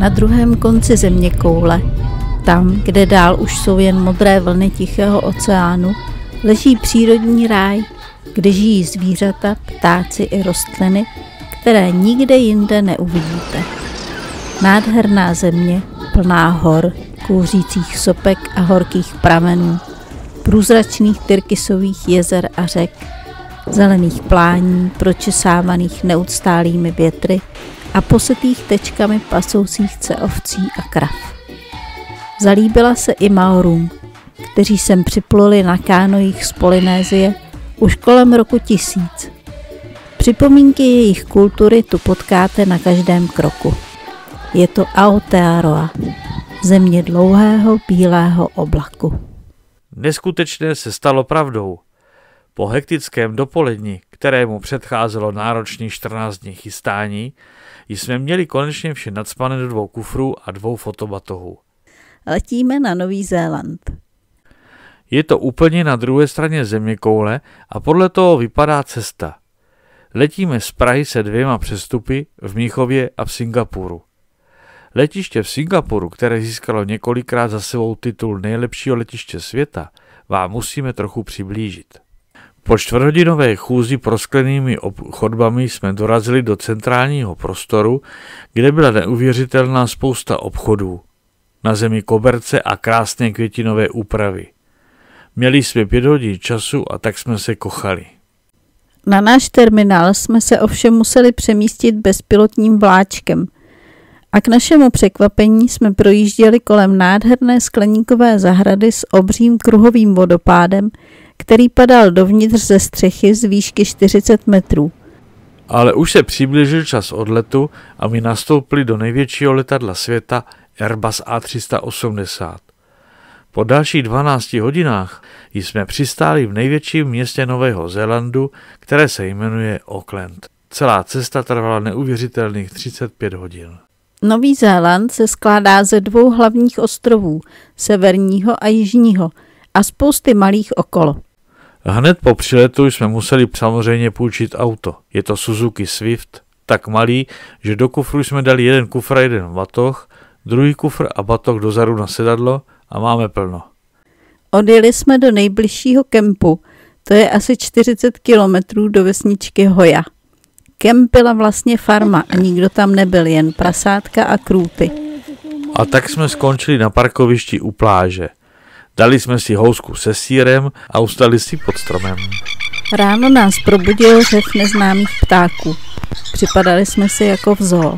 Na druhém konci zeměkoule, tam, kde dál už jsou jen modré vlny Tichého oceánu, leží přírodní ráj, kde žijí zvířata, ptáci i rostliny, které nikde jinde neuvidíte. Nádherná země, plná hor, kouřících sopek a horkých pramenů, průzračných tyrkysových jezer a řek, zelených plání, pročesávaných neustálými větry a posetých tečkami pasoucích se ovcí a krav. Zalíbila se i Maorům, kteří sem připluli na kánojích z Polynésie už kolem roku 1000. Připomínky jejich kultury tu potkáte na každém kroku. Je to Aotearoa, země dlouhého bílého oblaku. Neskutečné se stalo pravdou. Po hektickém dopoledni, kterému předcházelo náročných 14 dní chystání, jsme měli konečně vše nacpané do 2 kufrů a 2 fotobatohů. Letíme na Nový Zéland. Je to úplně na druhé straně zeměkoule a podle toho vypadá cesta. Letíme z Prahy se 2 přestupy v Mnichově a v Singapuru. Letiště v Singapuru, které získalo několikrát za sebou titul nejlepšího letiště světa, vám musíme trochu přiblížit. Po 4hodinové chůzi prosklenými chodbami jsme dorazili do centrálního prostoru, kde byla neuvěřitelná spousta obchodů. Na zemi koberce a krásné květinové úpravy. Měli jsme 5 hodin času a tak jsme se kochali. Na náš terminál jsme se ovšem museli přemístit bezpilotním vláčkem. A k našemu překvapení jsme projížděli kolem nádherné skleníkové zahrady s obřím kruhovým vodopádem, který padal dovnitř ze střechy z výšky 40 metrů. Ale už se přiblížil čas odletu a my nastoupili do největšího letadla světa Airbus A380. Po dalších 12 hodinách jsme přistáli v největším městě Nového Zélandu, které se jmenuje Auckland. Celá cesta trvala neuvěřitelných 35 hodin. Nový Zéland se skládá ze 2 hlavních ostrovů, severního a jižního, a spousty malých okolo. Hned po přiletu jsme museli samozřejmě půjčit auto. Je to Suzuki Swift, tak malý, že do kufru jsme dali 1 kufr a 1 batoh, druhý kufr a batoh dozadu na sedadlo a máme plno. Odjeli jsme do nejbližšího kempu, to je asi 40 kilometrů do vesničky Hoja. Kemp byla vlastně farma a nikdo tam nebyl, jen prasátka a krůty. A tak jsme skončili na parkovišti u pláže. Dali jsme si housku se sýrem a ustali si pod stromem. Ráno nás probudil řev neznámých ptáků. Připadali jsme si jako v zoo.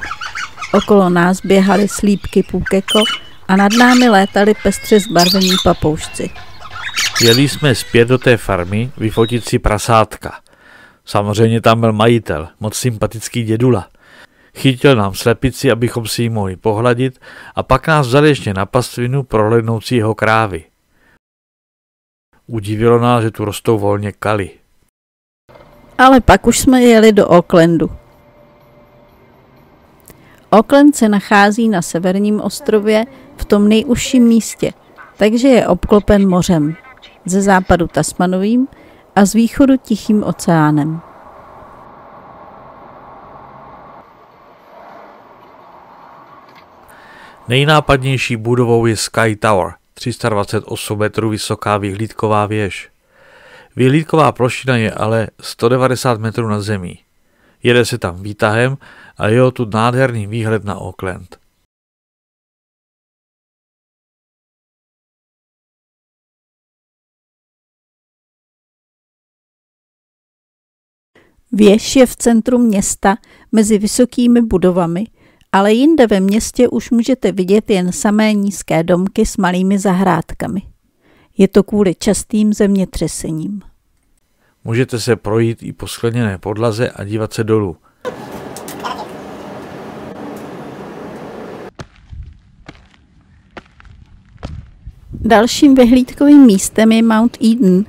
Okolo nás běhali slípky pukeko a nad námi létali pestře zbarvení papoušci. Jeli jsme zpět do té farmy vyfotit si prasátka. Samozřejmě tam byl majitel, moc sympatický dědula. Chytil nám slepici, abychom si ji mohli pohladit, a pak nás vzal ještě na pastvinu prohlédnout si jeho krávy. Udivilo nás, že tu rostou volně kaly. Ale pak už jsme jeli do Aucklandu. Auckland se nachází na severním ostrově v tom nejužším místě, takže je obklopen mořem. Ze západu Tasmanovým a z východu Tichým oceánem. Nejnápadnější budovou je Sky Tower, 328 metrů vysoká vyhlídková věž. Vyhlídková plošina je ale 190 metrů nad zemí. Jede se tam výtahem a je tu nádherný výhled na Auckland. Věž je v centru města mezi vysokými budovami, ale jinde ve městě už můžete vidět jen samé nízké domky s malými zahrádkami. Je to kvůli častým zemětřesením. Můžete se projít i po skleněné podlaze a dívat se dolů. Dalším vyhlídkovým místem je Mount Eden,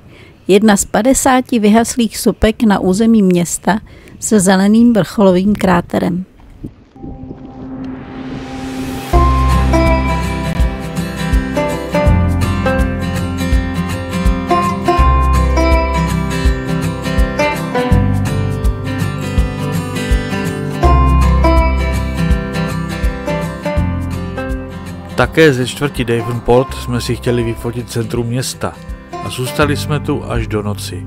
jedna z 50 vyhaslých sopek na území města se zeleným vrcholovým kráterem. Také ze čtvrti Davenport jsme si chtěli vyfotit centrum města a zůstali jsme tu až do noci.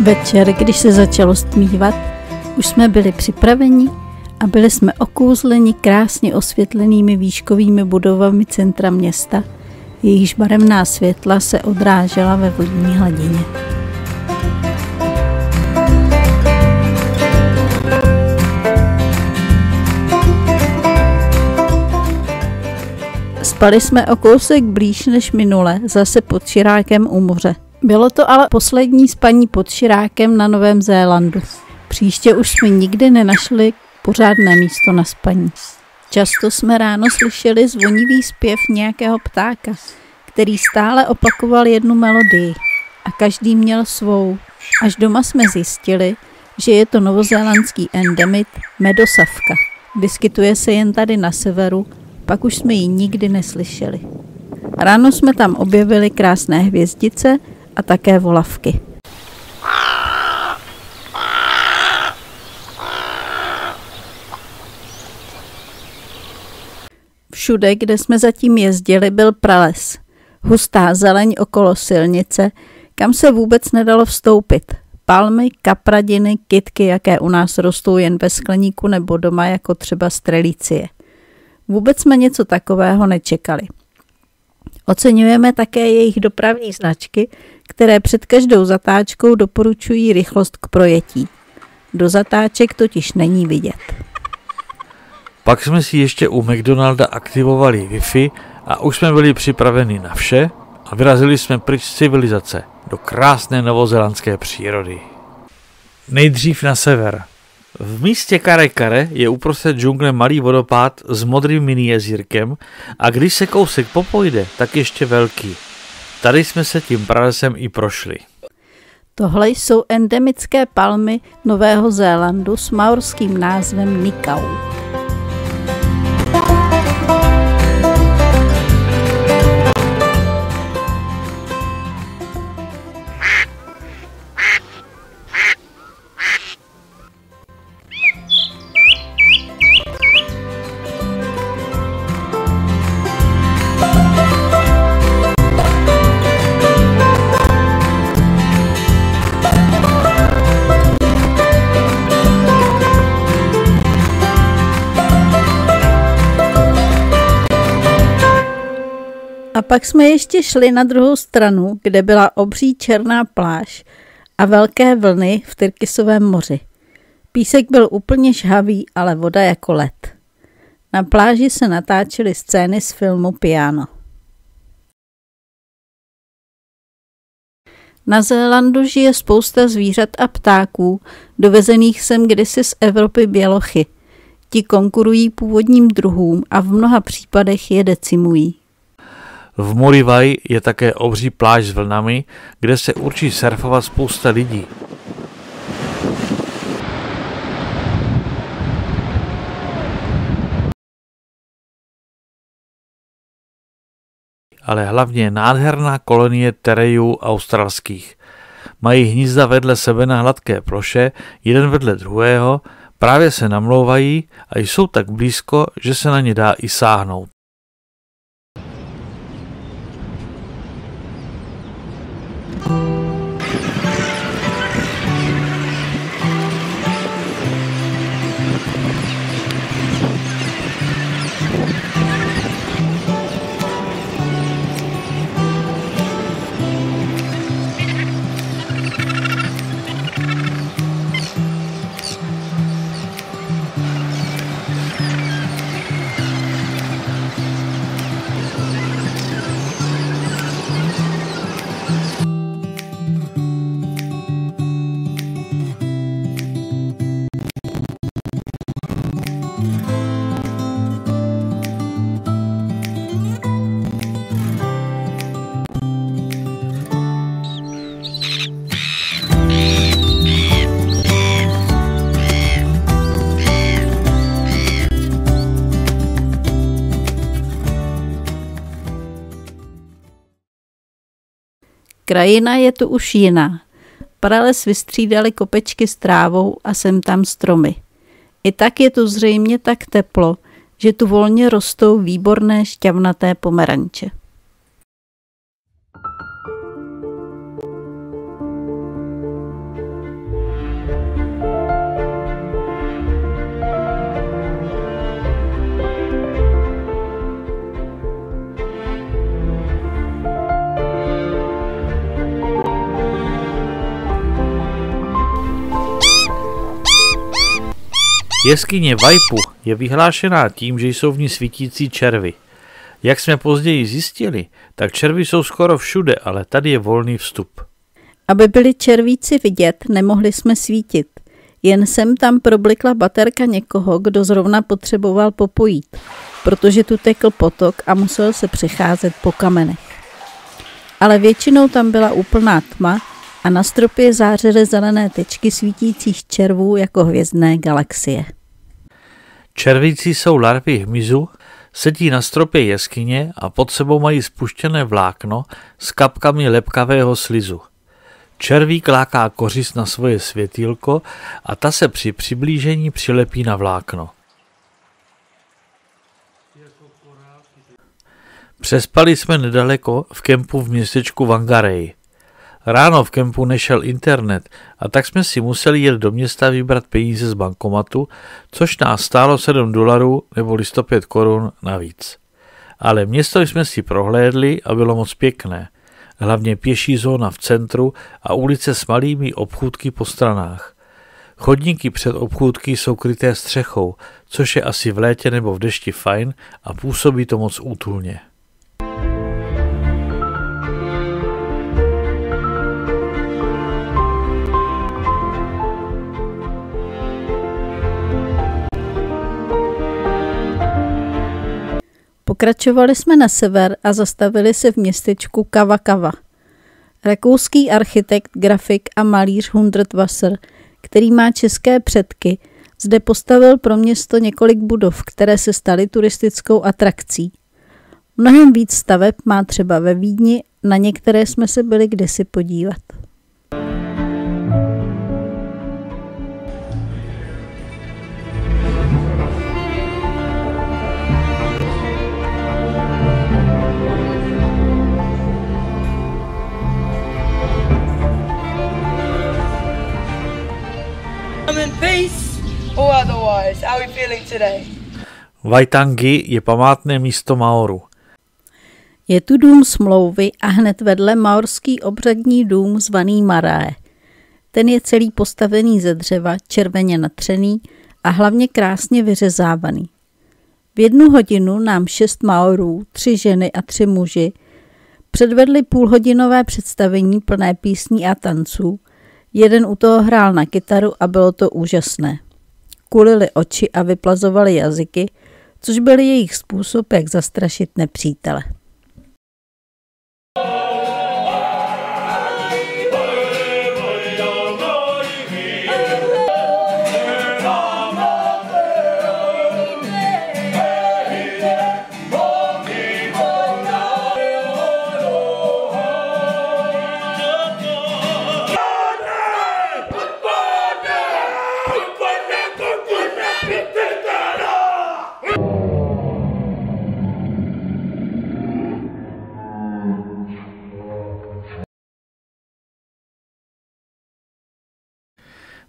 Večer, když se začalo stmívat, už jsme byli připraveni a byli jsme okouzleni krásně osvětlenými výškovými budovami centra města, jejichž barevná světla se odrážela ve vodní hladině. Spali jsme o kousek blíž než minule, zase pod Širákem u moře. Bylo to ale poslední spaní pod Širákem na Novém Zélandu. Příště už jsme nikdy nenašli pořádné místo na spaní. Často jsme ráno slyšeli zvonivý zpěv nějakého ptáka, který stále opakoval jednu melodii a každý měl svou. Až doma jsme zjistili, že je to novozélandský endemit medosavka. Vyskytuje se jen tady na severu, pak už jsme ji nikdy neslyšeli. Ráno jsme tam objevili krásné hvězdice a také volavky. Všude, kde jsme zatím jezdili, byl prales. Hustá zeleň okolo silnice, kam se vůbec nedalo vstoupit. Palmy, kapradiny, kytky, jaké u nás rostou jen ve skleníku nebo doma, jako třeba strelicie. Vůbec jsme něco takového nečekali. Oceňujeme také jejich dopravní značky, které před každou zatáčkou doporučují rychlost k projetí. Do zatáček totiž není vidět. Pak jsme si ještě u McDonalda aktivovali Wi-Fi a už jsme byli připraveni na vše a vyrazili jsme pryč z civilizace do krásné novozélandské přírody. Nejdřív na sever. V místě Kare Kare je uprostřed džungle malý vodopád s modrým mini jezírkem a když se kousek popojde, tak ještě velký. Tady jsme se tím pralesem i prošli. Tohle jsou endemické palmy Nového Zélandu s maorským názvem Nikau. A pak jsme ještě šli na druhou stranu, kde byla obří černá pláž a velké vlny v Tyrkisovém moři. Písek byl úplně žhavý, ale voda jako led. Na pláži se natáčely scény z filmu Piano. Na Zélandu žije spousta zvířat a ptáků, dovezených sem kdysi z Evropy bělochy. Ti konkurují původním druhům a v mnoha případech je decimují. V Moriwai je také obří pláž s vlnami, kde se určí surfovat spousta lidí. Ale hlavně nádherná kolonie terejů australských. Mají hnízda vedle sebe na hladké ploše, jeden vedle druhého, právě se namlouvají a jsou tak blízko, že se na ně dá i sáhnout. Krajina je tu už jiná. Prales vystřídaly kopečky s trávou a sem tam stromy. I tak je tu zřejmě tak teplo, že tu volně rostou výborné šťavnaté pomeranče. Jeskyně Vajpu je vyhlášená tím, že jsou v ní svítící červy. Jak jsme později zjistili, tak červy jsou skoro všude, ale tady je volný vstup. Aby byli červíci vidět, nemohli jsme svítit. Jen sem tam problikla baterka někoho, kdo zrovna potřeboval popojít, protože tu tekl potok a musel se přecházet po kamenech. Ale většinou tam byla úplná tma a na stropě zářily zelené tečky svítících červů jako hvězdné galaxie. Červíci jsou larvy hmyzu, sedí na stropě jeskyně a pod sebou mají spuštěné vlákno s kapkami lepkavého slizu. Červík láká kořist na svoje světýlko a ta se při přiblížení přilepí na vlákno. Přespali jsme nedaleko v kempu v městečku Whangarei. Ráno v kempu nešel internet a tak jsme si museli jet do města vybrat peníze z bankomatu, což nás stálo $7 nebo 105 korun navíc. Ale město jsme si prohlédli a bylo moc pěkné. Hlavně pěší zóna v centru a ulice s malými obchůdky po stranách. Chodníky před obchůdky jsou kryté střechou, což je asi v létě nebo v dešti fajn a působí to moc útulně. Pokračovali jsme na sever a zastavili se v městečku Kava Kava. Rakouský architekt, grafik a malíř Hundert Wasser, který má české předky, zde postavil pro město několik budov, které se staly turistickou atrakcí. Mnohem víc staveb má třeba ve Vídni, na některé jsme se byli kdysi podívat. Waitangi je památné místo Maoru. Je tu dům smlouvy a hned vedle maorský obřadní dům zvaný Marae. Ten je celý postavený ze dřeva, červeně natřený a hlavně krásně vyřezávaný. V 1 hodinu nám 6 Maorů, 3 ženy a 3 muži předvedli půlhodinové představení plné písní a tanců. Jeden u toho hrál na kytaru a bylo to úžasné. Kulili oči a vyplazovali jazyky, což byl jejich způsob, jak zastrašit nepřítele.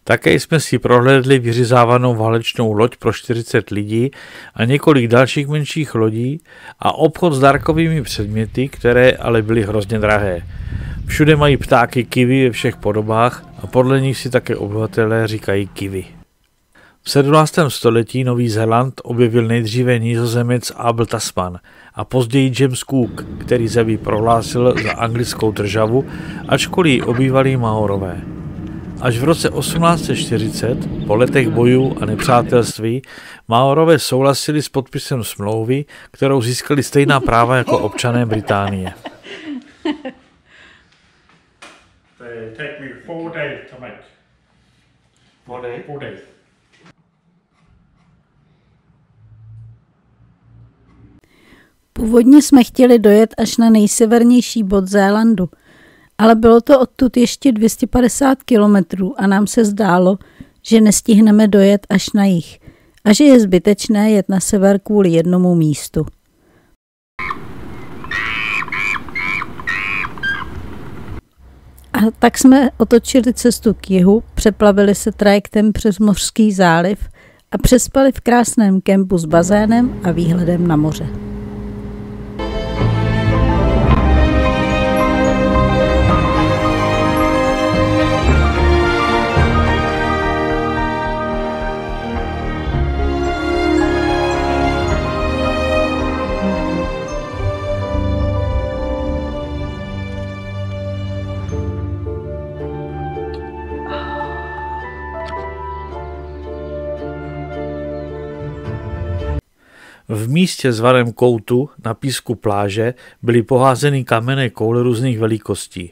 Také jsme si prohlédli vyřezávanou válečnou loď pro 40 lidí a několik dalších menších lodí a obchod s dárkovými předměty, které ale byly hrozně drahé. Všude mají ptáky kiwi ve všech podobách a podle nich si také obyvatelé říkají kiwi. V 17. století Nový Zéland objevil nejdříve Nizozemec Abel Tasman a později James Cook, který zemi prohlásil za anglickou državu, ačkoliv ji obývali Maorové. Až v roce 1840, po letech bojů a nepřátelství, Maorové souhlasili s podpisem smlouvy, kterou získali stejná práva jako občané Británie. Take me 4 days to make. 4 days. Původně jsme chtěli dojet až na nejsevernější bod Zélandu, Ale bylo to odtud ještě 250 kilometrů a nám se zdálo, že nestihneme dojet až na jih a že je zbytečné jet na sever kvůli jednomu místu. A tak jsme otočili cestu k jihu, přeplavili se trajektem přes Mořský záliv a přespali v krásném kempu s bazénem a výhledem na moře. V místě zvaném Koutu na písku pláže byly poházeny kamenné koule různých velikostí.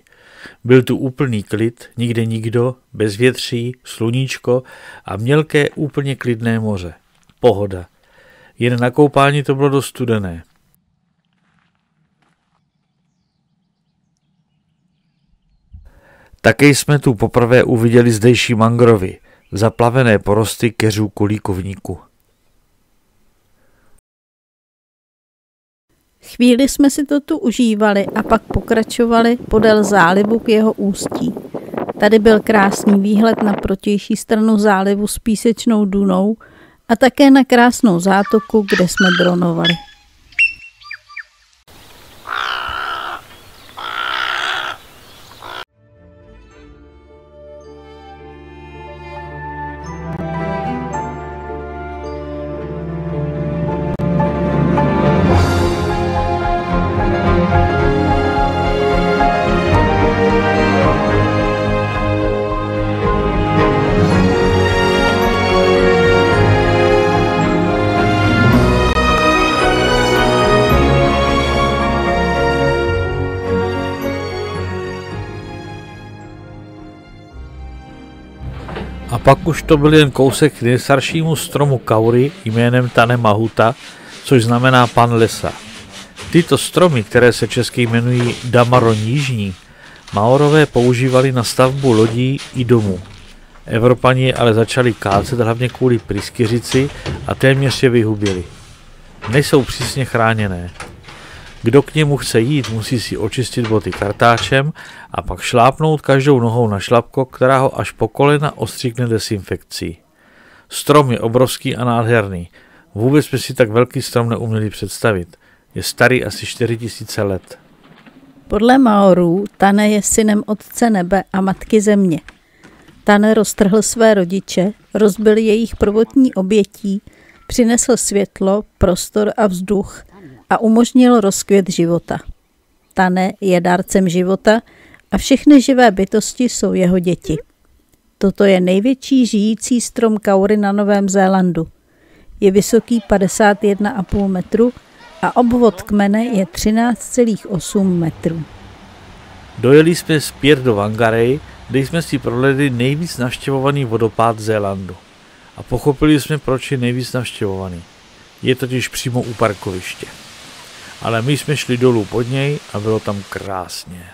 Byl tu úplný klid, nikde nikdo, bezvětří, sluníčko a mělké úplně klidné moře. Pohoda. Jen na koupání to bylo dost studené. Také jsme tu poprvé uviděli zdejší mangrovy, zaplavené porosty keřů kulíkovníku. Chvíli jsme si to tu užívali a pak pokračovali podél zálivu k jeho ústí. Tady byl krásný výhled na protější stranu zálivu s písečnou dunou a také na krásnou zátoku, kde jsme dronovali. A pak už to byl jen kousek k nejstaršímu stromu kaury jménem Tane Mahuta, což znamená pan lesa. Tyto stromy, které se česky jmenují Damaron jižní, Maorové používali na stavbu lodí i domů. Evropani ale začali kácet hlavně kvůli pryskyřici a téměř je vyhubili. Nejsou přísně chráněné. Kdo k němu chce jít, musí si očistit boty kartáčem a pak šlápnout každou nohou na šlapko, která ho až po kolena ostříkne dezinfekcí. Strom je obrovský a nádherný. Vůbec jsme si tak velký strom neuměli představit. Je starý asi 4000 let. Podle Maorů Tane je synem Otce nebe a Matky země. Tane roztrhl své rodiče, rozbil jejich prvotní obětí, přinesl světlo, prostor a vzduch a umožnil rozkvět života. Tane je dárcem života a všechny živé bytosti jsou jeho děti. Toto je největší žijící strom kaury na Novém Zélandu. Je vysoký 51,5 metru a obvod kmene je 13,8 metrů. Dojeli jsme zpět do Whangarei, kde jsme si prohlédli nejvíc navštěvovaný vodopád Zélandu. A pochopili jsme, proč je nejvíc navštěvovaný. Je totiž přímo u parkoviště. Ale my jsme šli dolů pod něj a bylo tam krásně.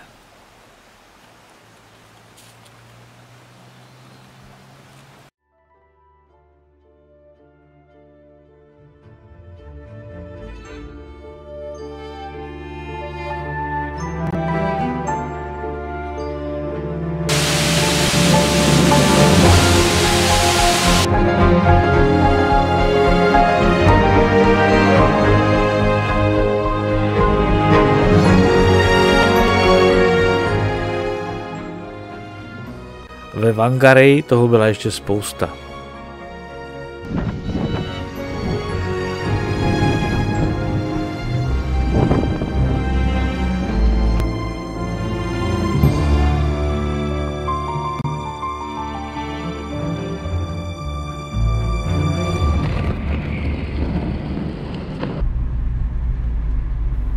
Ve Whangarei toho byla ještě spousta.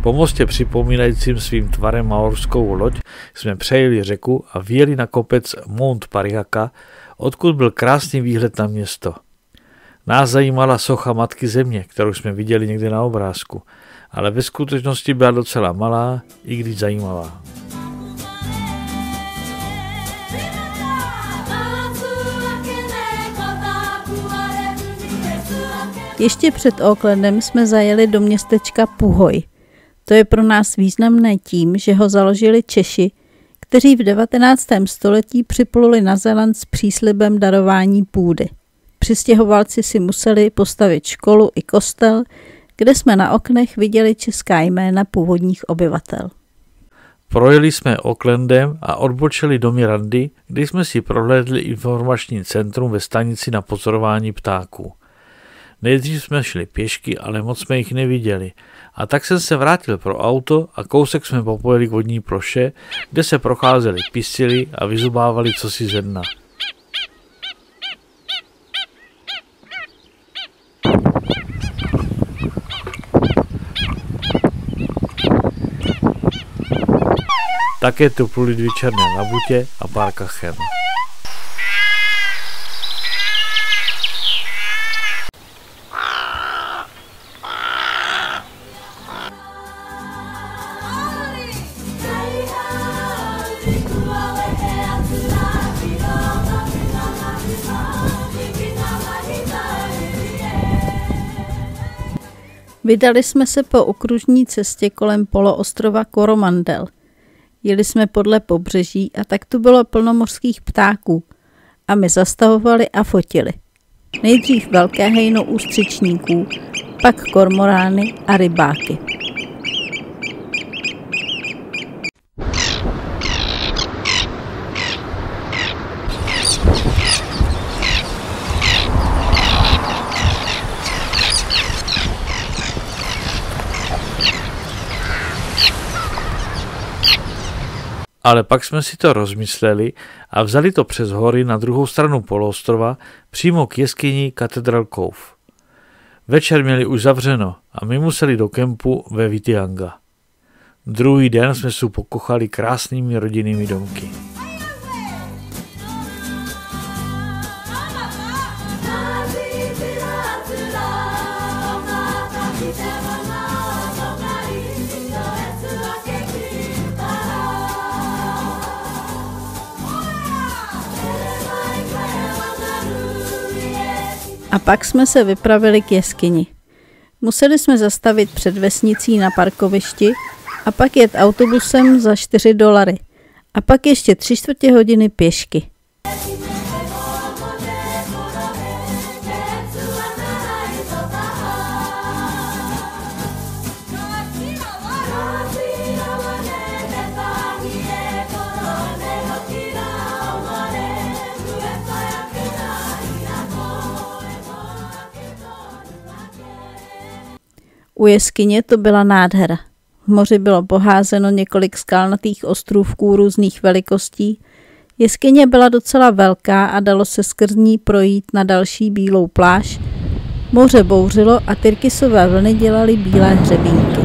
Po mostě připomínajícím svým tvarem maorskou loď jsme přejeli řeku a vyjeli na kopec Mount Parihaka, odkud byl krásný výhled na město. Nás zajímala socha Matky země, kterou jsme viděli někde na obrázku, ale ve skutečnosti byla docela malá, i když zajímavá. Ještě před Aucklandem jsme zajeli do městečka Puhoj. To je pro nás významné tím, že ho založili Češi, kteří v 19. století připluli na Zéland s příslibem darování půdy. Přistěhovalci si museli postavit školu i kostel, kde jsme na oknech viděli česká jména původních obyvatel. Projeli jsme Aucklandem a odbočili do Mirandy, kde jsme si prohlédli informační centrum ve stanici na pozorování ptáků. Nejdřív jsme šli pěšky, ale moc jsme jich neviděli. A tak jsem se vrátil pro auto a kousek jsme popojeli k vodní ploše, kde se procházeli pisily a vyzubávali cosi ze dna. Také tu pluli 2 černé labutě a pár kachen. Vydali jsme se po okružní cestě kolem poloostrova Coromandel. Jeli jsme podle pobřeží a tak tu bylo plno mořských ptáků a my zastavovali a fotili. Nejdřív velké hejno ústřičníků, pak kormorány a rybáky. Ale pak jsme si to rozmysleli a vzali to přes hory na druhou stranu poloostrova přímo k jeskyni Cathedral Cove. Večer měli už zavřeno a my museli do kempu ve Whitianga. Druhý den jsme se pokochali krásnými rodinnými domky. A pak jsme se vypravili k jeskyni. Museli jsme zastavit před vesnicí na parkovišti a pak jet autobusem za $4. A pak ještě 3/4 hodiny pěšky. U jeskyně to byla nádhera. V moři bylo poházeno několik skalnatých ostrůvků různých velikostí. Jeskyně byla docela velká a dalo se skrz ní projít na další bílou pláž. Moře bouřilo a tyrkysové vlny dělaly bílé hřebínky.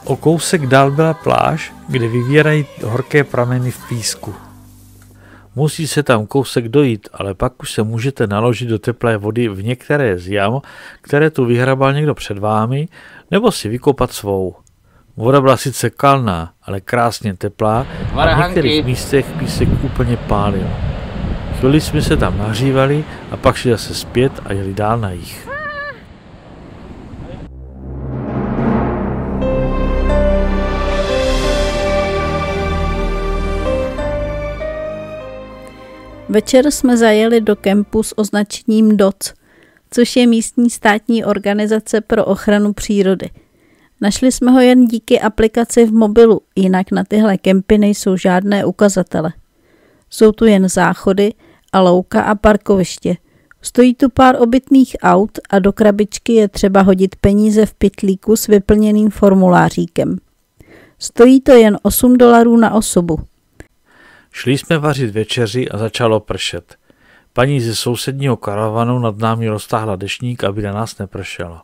O kousek dál byla pláž, kde vyvírají horké prameny v písku. Musí se tam kousek dojít, ale pak už se můžete naložit do teplé vody v některé z jam, které tu vyhrabal někdo před vámi, nebo si vykopat svou. Voda byla sice kalná, ale krásně teplá a v některých místech písek úplně pálil. Chvíli jsme se tam nahřívali a pak šli zase zpět a jeli dál na jih. Večer jsme zajeli do kempu s označením DOC, což je místní státní organizace pro ochranu přírody. Našli jsme ho jen díky aplikaci v mobilu, jinak na tyhle kempy nejsou žádné ukazatele. Jsou tu jen záchody a louka a parkoviště. Stojí tu pár obytných aut a do krabičky je třeba hodit peníze v pytlíku s vyplněným formuláříkem. Stojí to jen $8 na osobu. Šli jsme vařit večeři a začalo pršet. Paní ze sousedního karavanu nad námi roztáhla deštník, aby na nás nepršelo.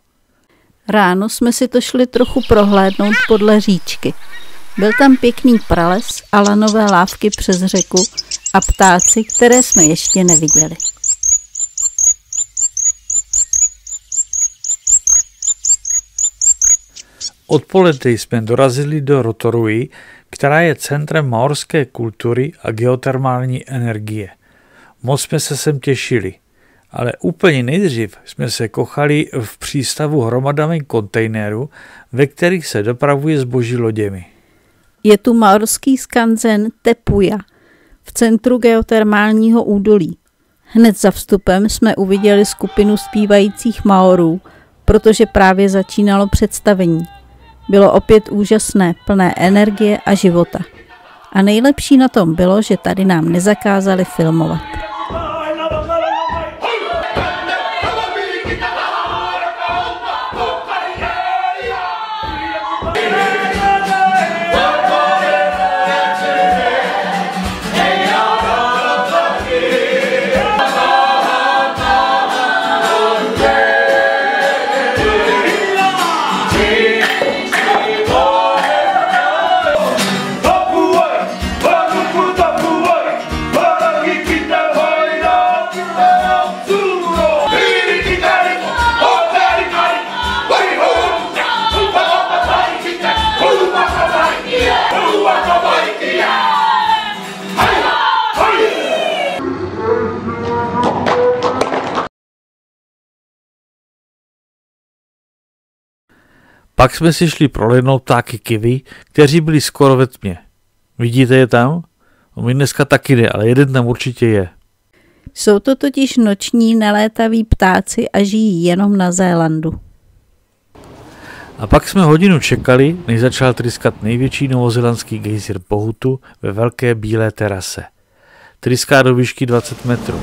Ráno jsme si to šli trochu prohlédnout podle říčky. Byl tam pěkný prales a lanové lávky přes řeku a ptáci, které jsme ještě neviděli. Odpoledne jsme dorazili do Rotorui, která je centrem maorské kultury a geotermální energie. Moc jsme se sem těšili, ale úplně nejdřív jsme se kochali v přístavu hromadami kontejnerů, ve kterých se dopravuje zboží loděmi. Je tu maorský skanzen Tepuja v centru geotermálního údolí. Hned za vstupem jsme uviděli skupinu zpívajících Maorů, protože právě začínalo představení. Bylo opět úžasné, plné energie a života. A nejlepší na tom bylo, že tady nám nezakázali filmovat. Pak jsme si šli prohlédnout ptáky kiwi, kteří byli skoro ve tmě. Vidíte je tam? My dneska taky ne, ale jeden tam určitě je. Jsou to totiž noční nelétaví ptáci a žijí jenom na Zélandu. A pak jsme hodinu čekali, než začal tryskat největší novozélandský gejzír Pohutu ve velké bílé terase. Tryská do výšky 20 metrů.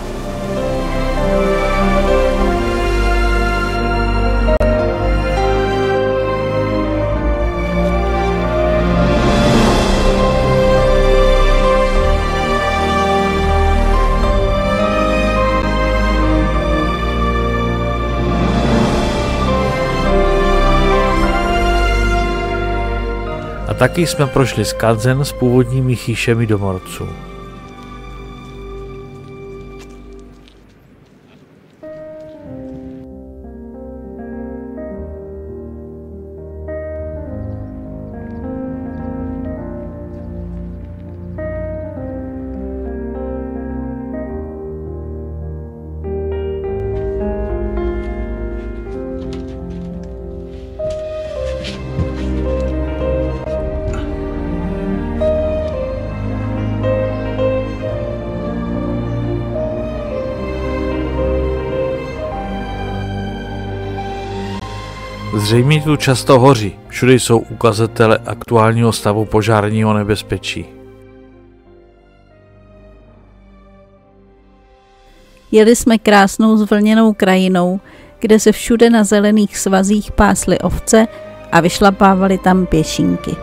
A taky jsme prošli skanzen s původními chýšemi domorců. Zřejmě tu často hoří, všude jsou ukazatele aktuálního stavu požárního nebezpečí. Jeli jsme krásnou zvlněnou krajinou, kde se všude na zelených svazích pásly ovce a vyšlapávaly tam pěšinky.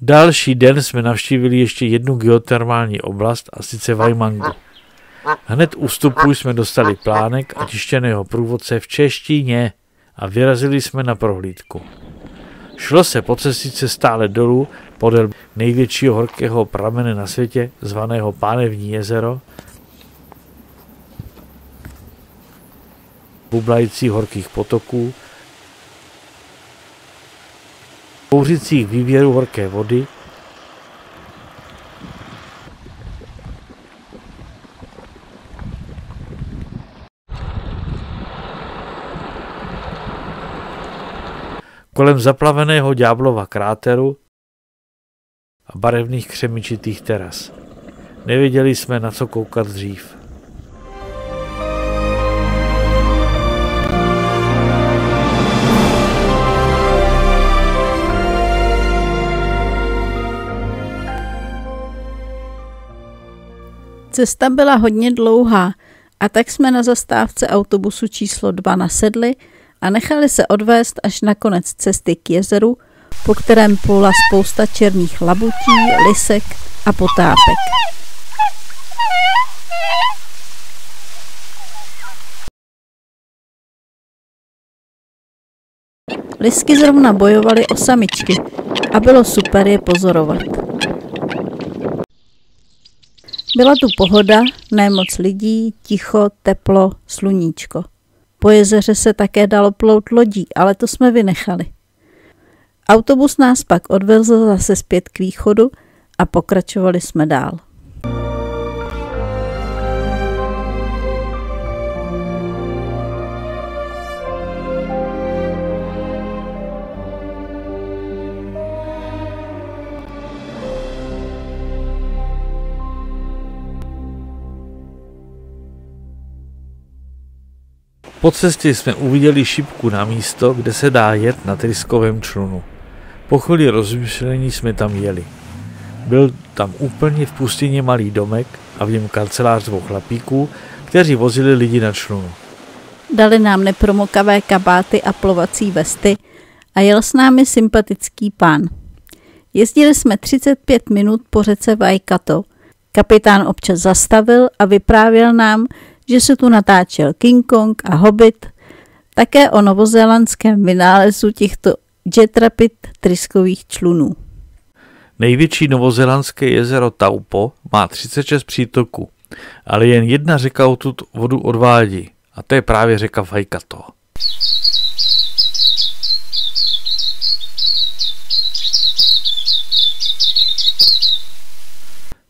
Další den jsme navštívili ještě jednu geotermální oblast, a sice Waimangu. Hned u vstupu jsme dostali plánek a tištěného průvodce v češtině a vyrazili jsme na prohlídku. Šlo se po cestičce stále dolů podél největšího horkého pramene na světě, zvaného Pánevní jezero, bublajících horkých potoků, bouřicích výběrů horké vody, kolem zaplaveného Ďáblova kráteru a barevných křemičitých teras. Nevěděli jsme, na co koukat dřív. Cesta byla hodně dlouhá a tak jsme na zastávce autobusu číslo 2 nasedli a nechali se odvést až na konec cesty k jezeru, po kterém ploula spousta černých labutí, lisek a potápek. Lisky zrovna bojovaly o samičky a bylo super je pozorovat. Byla tu pohoda, ne moc lidí, ticho, teplo, sluníčko. Po jezeře se také dalo plout lodí, ale to jsme vynechali. Autobus nás pak odvezl zase zpět k východu a pokračovali jsme dál. Po cestě jsme uviděli šipku na místo, kde se dá jet na tryskovém člunu. Po chvíli rozmyšlení jsme tam jeli. Byl tam úplně v pustině malý domek a v něm kancelář 2 chlapíků, kteří vozili lidi na člunu. Dali nám nepromokavé kabáty a plovací vesty a jel s námi sympatický pán. Jezdili jsme 35 minut po řece Waikato. Kapitán občas zastavil a vyprávěl nám, že se tu natáčel King Kong a Hobbit, také o novozélandském vynálezu těchto jet rapid tryskových člunů. Největší novozélandské jezero Taupo má 36 přítoků, ale jen jedna řeka odtud vodu odvádí, a to je právě řeka Waikato.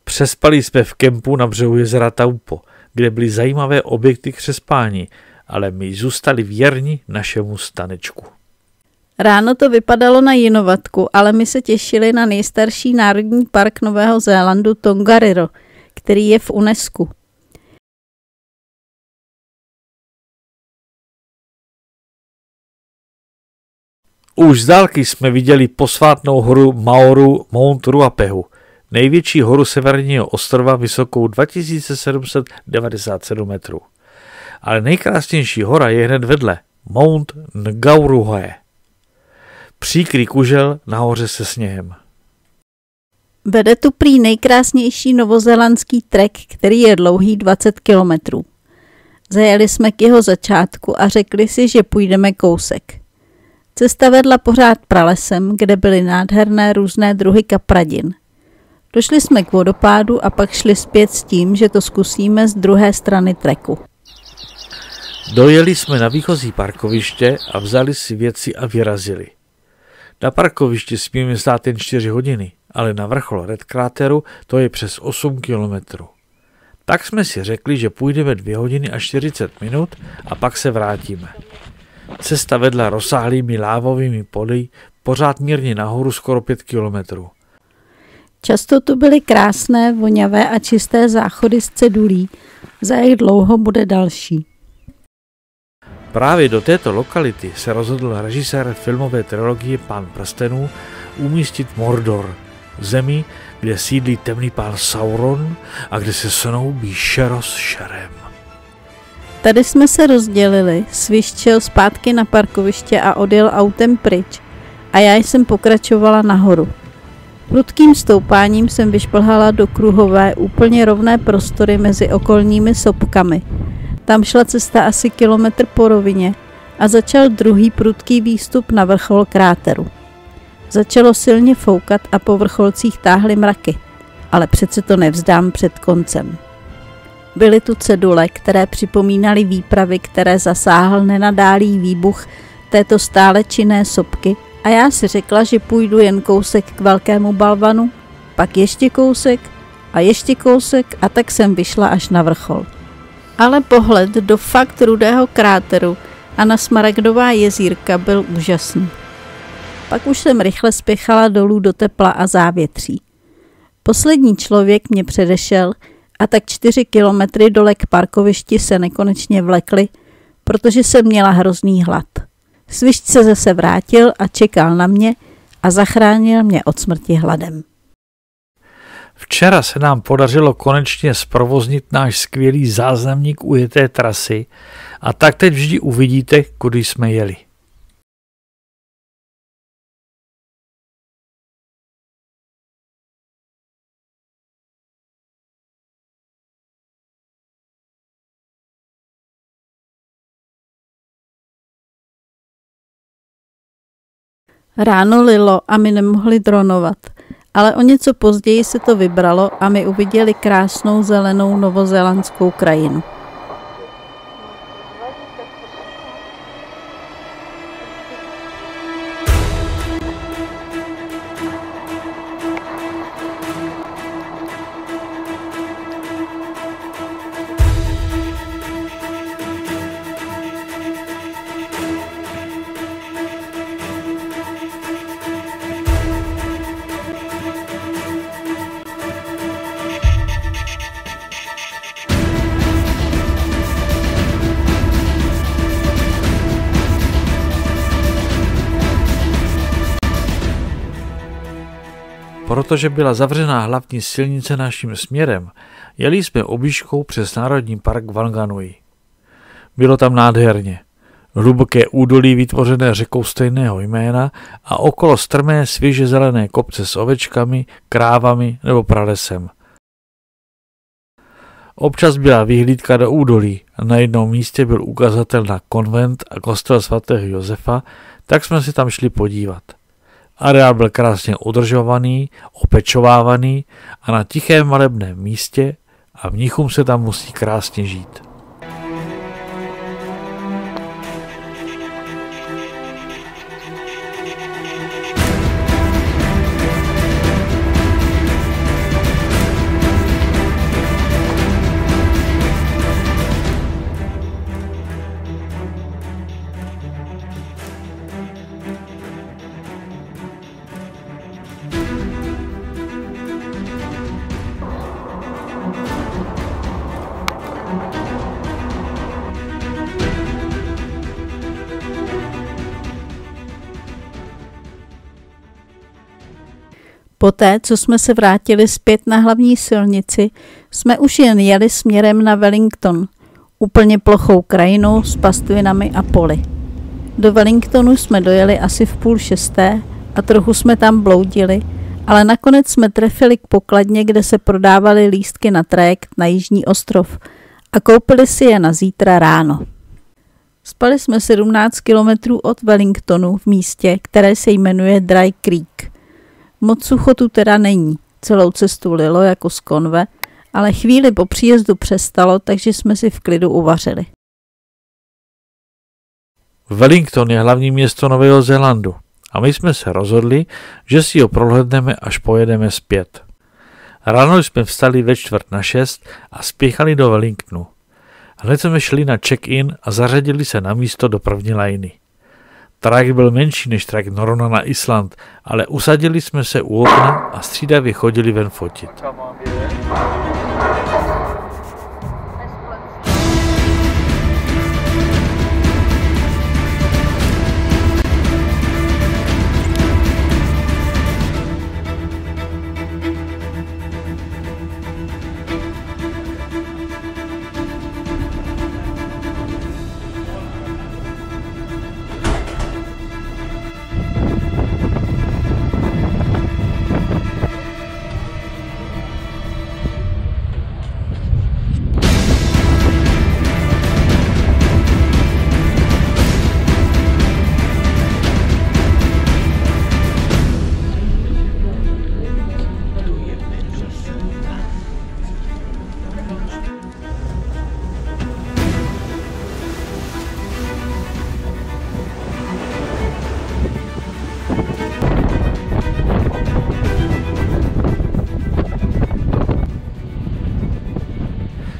Přespali jsme v kempu na břehu jezera Taupo, kde byly zajímavé objekty k přespání, ale my zůstali věrni našemu stanečku. Ráno to vypadalo na jinovatku, ale my se těšili na nejstarší národní park Nového Zélandu Tongariro, který je v UNESCO. Už z dálky jsme viděli posvátnou horu Maoru Mount Ruapehu, největší horu severního ostrova vysokou 2797 metrů. Ale nejkrásnější hora je hned vedle, Mount Ngauruhoe. Příkrý kužel nahoře se sněhem. Vede tu prý nejkrásnější novozélandský trek, který je dlouhý 20 kilometrů. Zajeli jsme k jeho začátku a řekli si, že půjdeme kousek. Cesta vedla pořád pralesem, kde byly nádherné různé druhy kapradin. Došli jsme k vodopádu a pak šli zpět s tím, že to zkusíme z druhé strany treku. Dojeli jsme na výchozí parkoviště a vzali si věci a vyrazili. Na parkovišti smíme stát jen 4 hodiny, ale na vrchol Red Crateru to je přes 8 kilometrů. Tak jsme si řekli, že půjdeme 2 hodiny a 40 minut a pak se vrátíme. Cesta vedla rozsáhlými lávovými poli, pořád mírně nahoru skoro 5 kilometrů. Často tu byly krásné, voňavé a čisté záchody z cedulí. Za jak dlouho bude další. Právě do této lokality se rozhodl režisér filmové trilogie Pán prstenů umístit Mordor, zemi, kde sídlí temný pán Sauron a kde se snoubí Šero s Šerem. Tady jsme se rozdělili, Svišť šel zpátky na parkoviště a odjel autem pryč a já jsem pokračovala nahoru. Prudkým stoupáním jsem vyšplhala do kruhové, úplně rovné prostory mezi okolními sopkami. Tam šla cesta asi kilometr po rovině a začal druhý prudký výstup na vrchol kráteru. Začalo silně foukat a po vrcholcích táhly mraky, ale přece to nevzdám před koncem. Byly tu cedule, které připomínaly výpravy, které zasáhl nenadálý výbuch této stále činné sopky a já si řekla, že půjdu jen kousek k velkému balvanu, pak ještě kousek a tak jsem vyšla až na vrchol. Ale pohled do fakt rudého kráteru a na smaragdová jezírka byl úžasný. Pak už jsem rychle spěchala dolů do tepla a závětří. Poslední člověk mě předešel a tak 4 kilometry dole k parkovišti se nekonečně vlekly, protože jsem měla hrozný hlad. Svišť se zase vrátil a čekal na mě a zachránil mě od smrti hladem. Včera se nám podařilo konečně zprovoznit náš skvělý záznamník ujeté trasy a tak teď vždy uvidíte, kudy jsme jeli. Ráno lilo a my nemohli dronovat, ale o něco později se to vybralo a my uviděli krásnou zelenou novozélandskou krajinu. Protože byla zavřená hlavní silnice naším směrem, jeli jsme objížďkou přes národní park Wanganui. Bylo tam nádherně. Hluboké údolí vytvořené řekou stejného jména a okolo strmé svěže zelené kopce s ovečkami, krávami nebo pralesem. Občas byla vyhlídka do údolí a na jednom místě byl ukazatel na konvent a kostel svatého Josefa, tak jsme si tam šli podívat. Areál byl krásně udržovaný, opečovávaný a na tichém malebném místě a mnichům se tam musí krásně žít. Poté, co jsme se vrátili zpět na hlavní silnici, jsme už jen jeli směrem na Wellington, úplně plochou krajinou s pastvinami a poli. Do Wellingtonu jsme dojeli asi v 5:30 a trochu jsme tam bloudili, ale nakonec jsme trefili k pokladně, kde se prodávaly lístky na trajekt na Jižní ostrov a koupili si je na zítra ráno. Spali jsme 17 kilometrů od Wellingtonu v místě, které se jmenuje Dry Creek. Moc sucho tu teda není, celou cestu lilo jako z konve, ale chvíli po příjezdu přestalo, takže jsme si v klidu uvařili. Wellington je hlavní město Nového Zélandu a my jsme se rozhodli, že si ho prohlédneme, až pojedeme zpět. Ráno jsme vstali ve 5:45 a spěchali do Wellingtonu. Hned jsme šli na check-in a zařadili se na místo do první lajny. Trajekt byl menší než trajekt Norona na Island, ale usadili jsme se u okna a střídavě chodili ven fotit.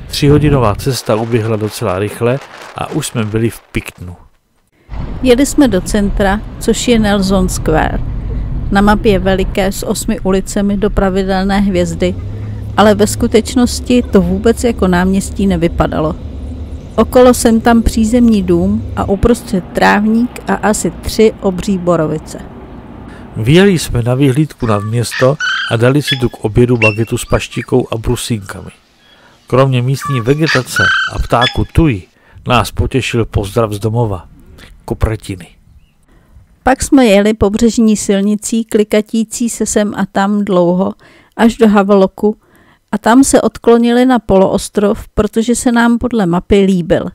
Tříhodinová cesta uběhla docela rychle a už jsme byli v Pictonu. Jeli jsme do centra, což je Nelson Square. Na mapě je veliké s 8 ulicemi do pravidelné hvězdy, ale ve skutečnosti to vůbec jako náměstí nevypadalo. Okolo sem tam přízemní dům a uprostřed trávník a asi 3 obří borovice. Vyjeli jsme na vyhlídku nad město a dali si tu k obědu bagetu s paštikou a brusínkami. Kromě místní vegetace a ptáku tuji nás potěšil pozdrav z domova. Kopretiny. Pak jsme jeli pobřežní silnicí, klikatící se sem a tam dlouho, až do Havloku, a tam se odklonili na poloostrov, protože se nám podle mapy líbil.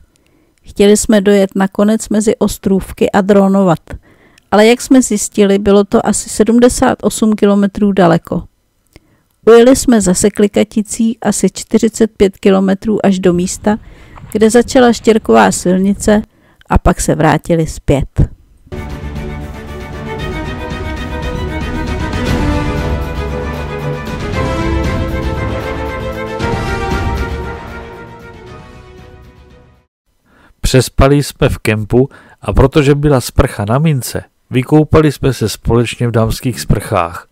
Chtěli jsme dojet nakonec mezi ostrůvky a dronovat, ale jak jsme zjistili, bylo to asi 78 kilometrů daleko. Ujeli jsme zase klikatící asi 45 kilometrů až do místa, kde začala štěrková silnice, a pak se vrátili zpět. Přespali jsme v kempu a protože byla sprcha na mince, vykoupali jsme se společně v dámských sprchách.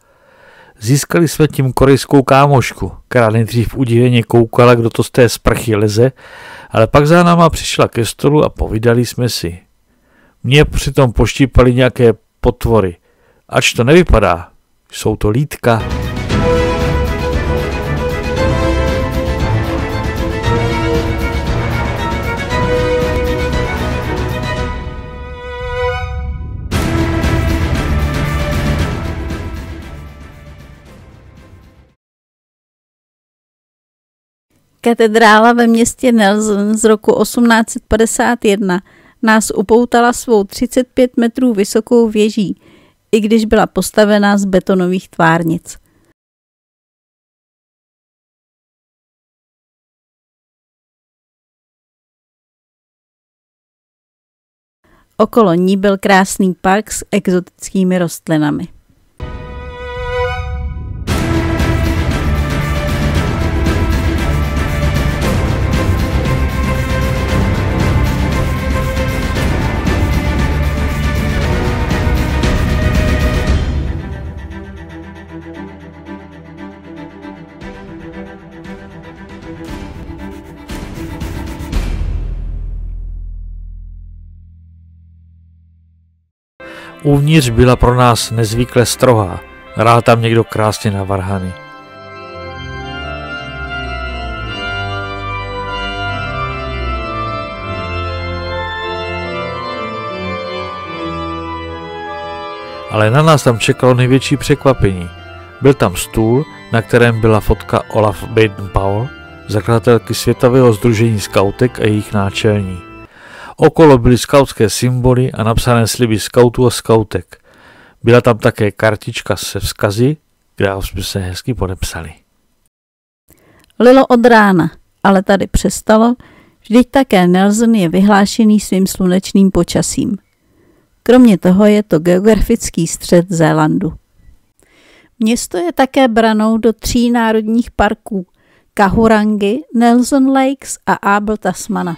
Získali jsme tím korejskou kámošku, která nejdřív udiveně koukala, kdo to z té sprchy leze, ale pak za náma přišla ke stolu a povídali jsme si. Mě přitom poštípali nějaké potvory. Ač to nevypadá, jsou to lítka. Katedrála ve městě Nelson z roku 1851 nás upoutala svou 35 metrů vysokou věží, i když byla postavená z betonových tvárnic. Okolo ní byl krásný park s exotickými rostlinami. Uvnitř byla pro nás nezvykle strohá, hrál tam někdo krásně na varhany. Ale na nás tam čekalo největší překvapení. Byl tam stůl, na kterém byla fotka Olaf Baden-Powell, zakladatelky Světového sdružení skautek a jejich náčelní. Okolo byly skautské symboly a napsané sliby skautů a skautek. Byla tam také kartička se vzkazy, kde jsme se hezky podepsali. Lilo od rána, ale tady přestalo, vždyť také Nelson je vyhlášený svým slunečným počasím. Kromě toho je to geografický střed Zélandu. Město je také branou do 3 národních parků Kahurangi, Nelson Lakes a Abel Tasmana.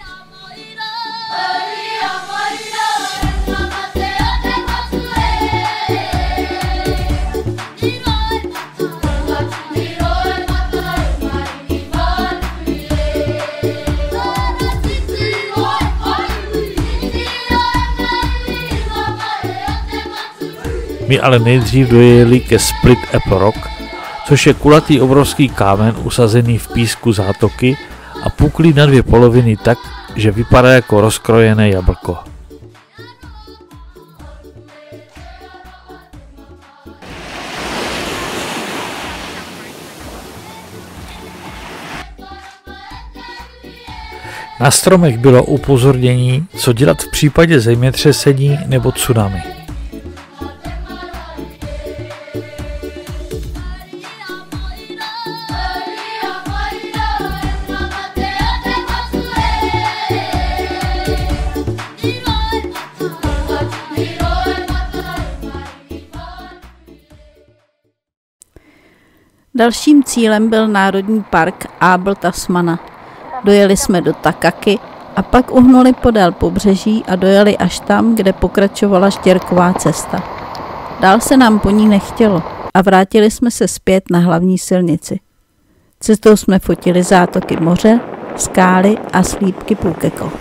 My ale nejdřív dojeli ke Split Apple Rock, což je kulatý obrovský kámen usazený v písku zátoky a puklý na 2 poloviny tak, že vypadá jako rozkrojené jablko. Na stromech bylo upozornění, co dělat v případě zemětřesení nebo tsunami. Dalším cílem byl národní park Abel Tasmana. Dojeli jsme do Takaki a pak uhnuli podél pobřeží a dojeli až tam, kde pokračovala štěrková cesta. Dál se nám po ní nechtělo a vrátili jsme se zpět na hlavní silnici. Cestou jsme fotili zátoky moře, skály a slípky Pukeko.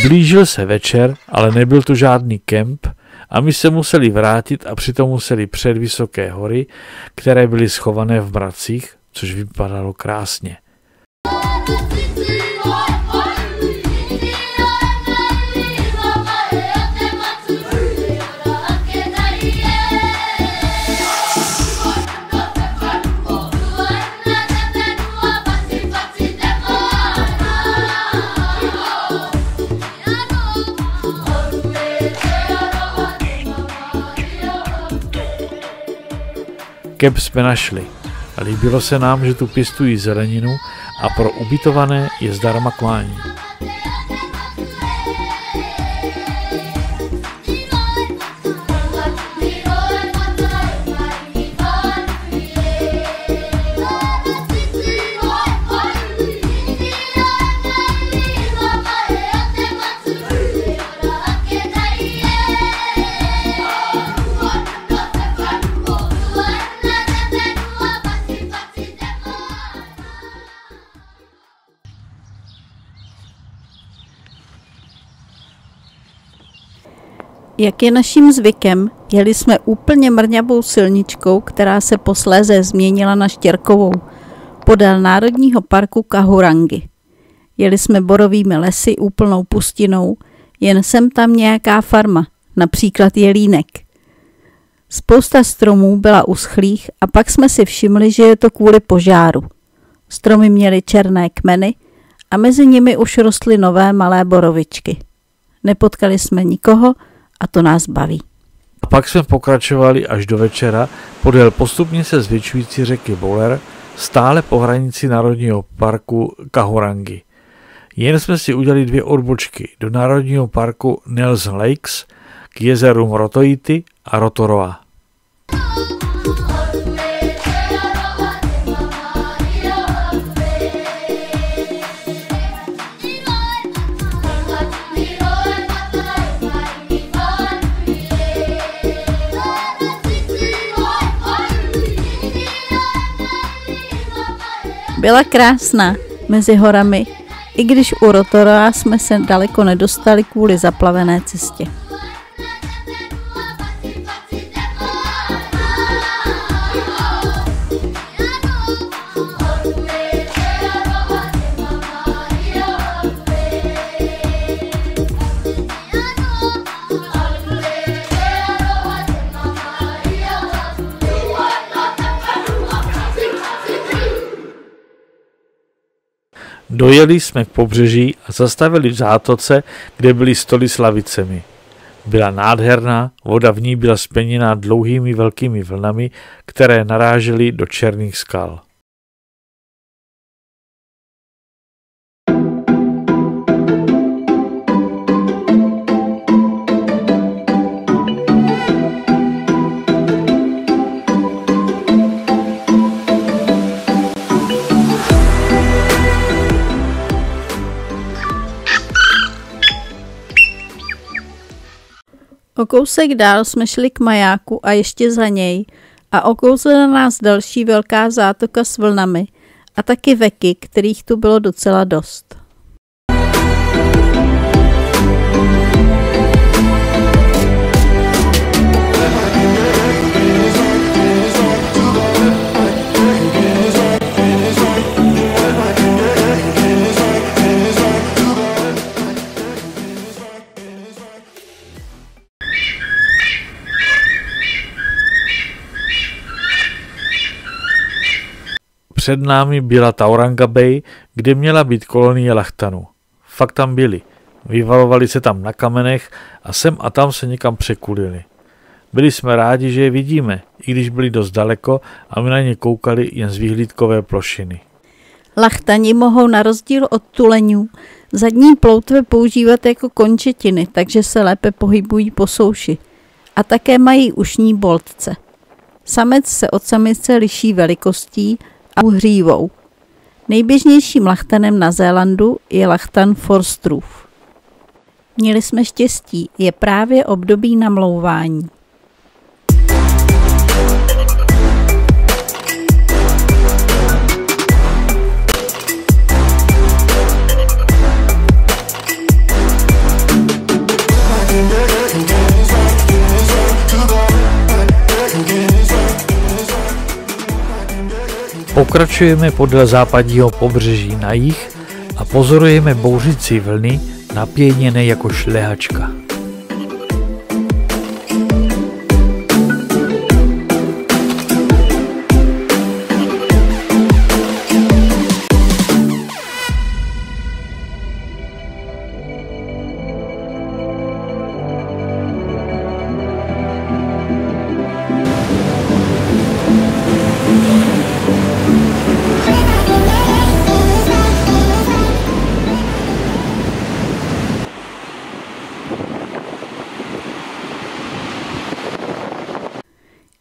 Blížil se večer, ale nebyl tu žádný kemp a my se museli vrátit a přitom museli přejet vysoké hory, které byly schované v mracích, což vypadalo krásně. Kemp jsme našli. Líbilo se nám, že tu pěstují zeleninu a pro ubytované je zdarma klání. Jak je naším zvykem, jeli jsme úplně mrňavou silničkou, která se posléze změnila na štěrkovou, podél Národního parku Kahurangi. Jeli jsme borovými lesy úplnou pustinou, jen sem tam nějaká farma, například jelínek. Spousta stromů byla uschlých a pak jsme si všimli, že je to kvůli požáru. Stromy měly černé kmeny a mezi nimi už rostly nové malé borovičky. Nepotkali jsme nikoho, a to nás baví. A pak jsme pokračovali až do večera podél postupně se zvětšující řeky Boler, stále po hranici Národního parku Kahurangi. Jen jsme si udělali 2 odbočky do Národního parku Nelson Lakes k jezerům Rotoiti a Rotoroa. Byla krásná mezi horami, i když u Rotora jsme se daleko nedostali kvůli zaplavené cestě. Dojeli jsme k pobřeží a zastavili v zátoce, kde byly stoly s lavicemi. Byla nádherná, voda v ní byla zpěněná dlouhými velkými vlnami, které narážely do černých skal. O kousek dál jsme šli k majáku a ještě za něj a okousla nás další velká zátoka s vlnami a taky veky, kterých tu bylo docela dost. Před námi byla Tauranga Bay, kde měla být kolonie lachtanů. Fakt tam byli. Vyvalovali se tam na kamenech a sem a tam se někam překulili. Byli jsme rádi, že je vidíme, i když byli dost daleko a my na ně koukali jen z výhlídkové plošiny. Lachtani mohou na rozdíl od tuleňů zadní ploutve používat jako končetiny, takže se lépe pohybují po souši. A také mají ušní boltce. Samec se od samice liší velikostí a hřívou. Nejběžnějším lachtanem na Zélandu je lachtan Forstroof. Měli jsme štěstí, je právě období namlouvání. Pokračujeme podél západního pobřeží na jih a pozorujeme bouřící vlny napěněné jako šlehačka.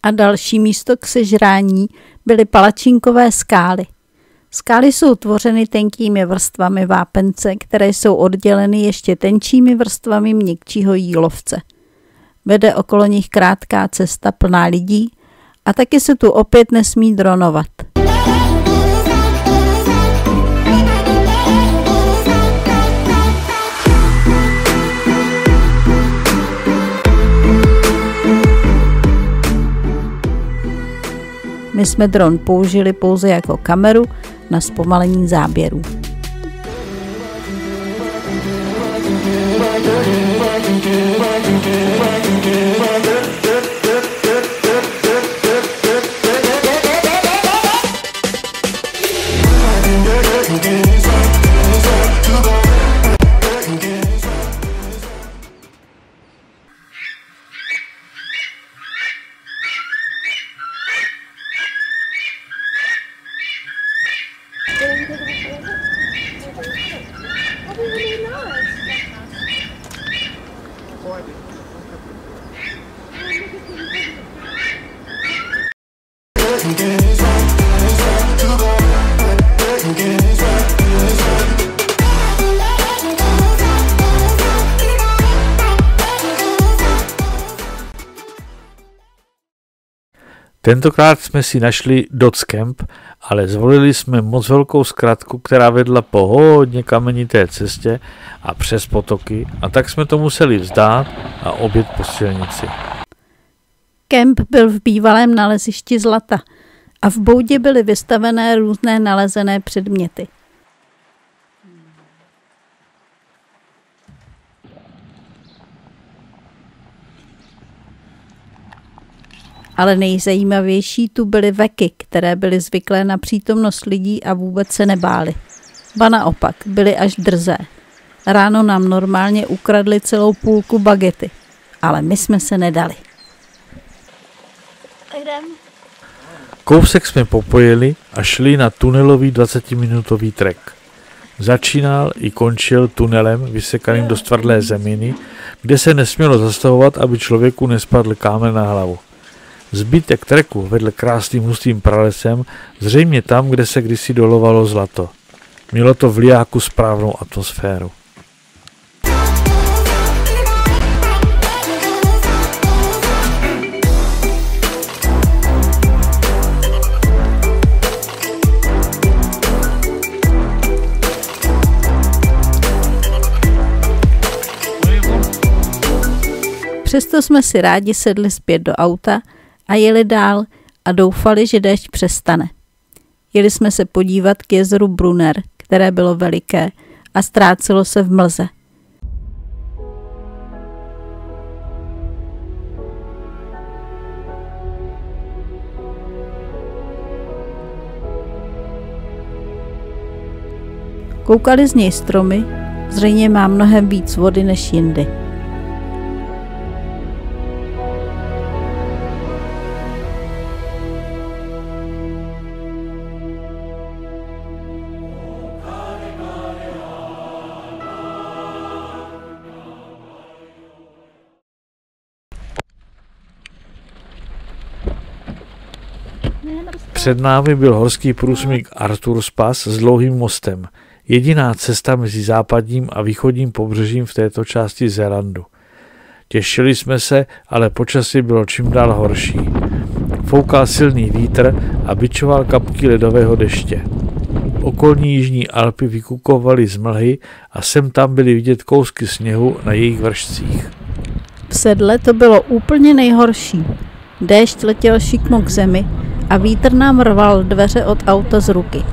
A další místo k sežrání byly palačinkové skály. Skály jsou tvořeny tenkými vrstvami vápence, které jsou odděleny ještě tenčími vrstvami měkčího jílovce. Vede okolo nich krátká cesta plná lidí a taky se tu opět nesmí dronovat. My jsme dron použili pouze jako kameru na zpomalení záběrů. Tentokrát jsme si našli Dots Camp, ale zvolili jsme moc velkou zkratku, která vedla po hodně kamenité cestě a přes potoky, a tak jsme to museli vzdát a objet po silnici. Kemp byl v bývalém nalezišti zlata a v boudě byly vystavené různé nalezené předměty. Ale nejzajímavější tu byly veky, které byly zvyklé na přítomnost lidí a vůbec se nebály. Ba naopak, byly až drzé. Ráno nám normálně ukradli celou půlku bagety, ale my jsme se nedali. Kousek jsme popojili a šli na tunelový 20-minutový trek. Začínal i končil tunelem vysekaným do stvrdlé zeminy, kde se nesmělo zastavovat, aby člověku nespadl kámen na hlavu. Zbytek treku vedl krásným hustým pralesem, zřejmě tam, kde se kdysi dolovalo zlato. Mělo to v Liáku správnou atmosféru. Přesto jsme si rádi sedli zpět do auta a jeli dál a doufali, že déšť přestane. Jeli jsme se podívat k jezeru Brunner, které bylo veliké a ztrácelo se v mlze. Koukali z něj stromy, zřejmě má mnohem víc vody než jindy. Před námi byl horský průsmyk Arthur's Pass s dlouhým mostem. Jediná cesta mezi západním a východním pobřežím v této části Zélandu. Těšili jsme se, ale počasí bylo čím dál horší. Foukal silný vítr a bičoval kapky ledového deště. Okolní jižní Alpy vykukovaly z mlhy a sem tam byly vidět kousky sněhu na jejich vršcích. V sedle to bylo úplně nejhorší. Déšť letěl šikmo k zemi a vítr nám rval dveře od auta z ruky.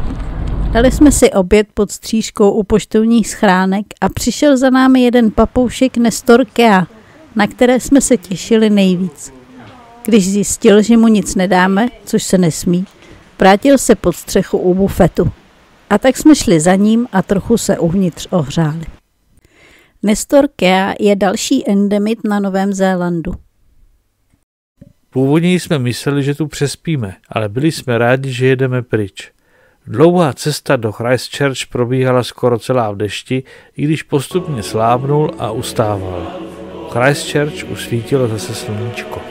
Dali jsme si oběd pod střížkou u poštovních schránek a přišel za námi jeden papoušek Nestor Kea, na které jsme se těšili nejvíc. Když zjistil, že mu nic nedáme, což se nesmí, vrátil se pod střechu u bufetu. A tak jsme šli za ním a trochu se uvnitř ohřáli. Nestor Kea je další endemit na Novém Zélandu. Původně jsme mysleli, že tu přespíme, ale byli jsme rádi, že jedeme pryč. Dlouhá cesta do Christchurch probíhala skoro celá v dešti, i když postupně slábnul a ustával. V Christchurch už svítilo zase sluníčko.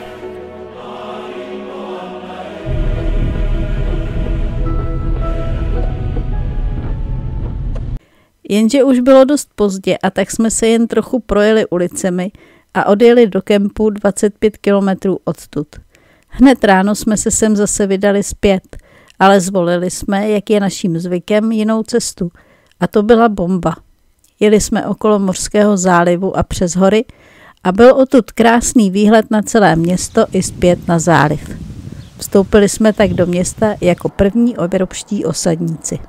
Jenže už bylo dost pozdě a tak jsme se jen trochu projeli ulicemi a odjeli do kempu 25 kilometrů odtud. Hned ráno jsme se sem zase vydali zpět, ale zvolili jsme, jak je naším zvykem, jinou cestu. A to byla bomba. Jeli jsme okolo Mořského zálivu a přes hory a byl odtud krásný výhled na celé město i zpět na záliv. Vstoupili jsme tak do města jako první evropští osadníci.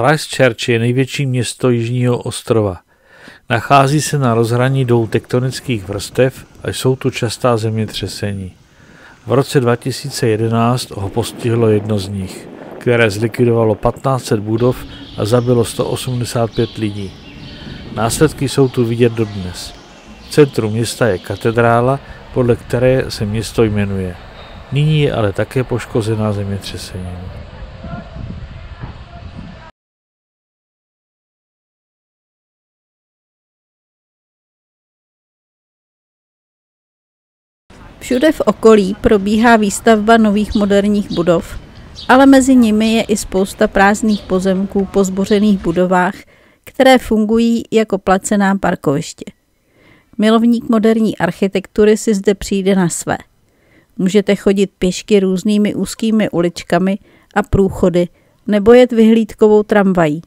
Christchurch je největší město Jižního ostrova. Nachází se na rozhraní dvou tektonických vrstev a jsou tu častá zemětřesení. V roce 2011 ho postihlo jedno z nich, které zlikvidovalo 1500 budov a zabilo 185 lidí. Následky jsou tu vidět dodnes. V centru města je katedrála, podle které se město jmenuje. Nyní je ale také poškozená zemětřesením. Všude v okolí probíhá výstavba nových moderních budov, ale mezi nimi je i spousta prázdných pozemků po zbořených budovách, které fungují jako placená parkoviště. Milovník moderní architektury si zde přijde na své. Můžete chodit pěšky různými úzkými uličkami a průchody nebo jet vyhlídkovou tramvají.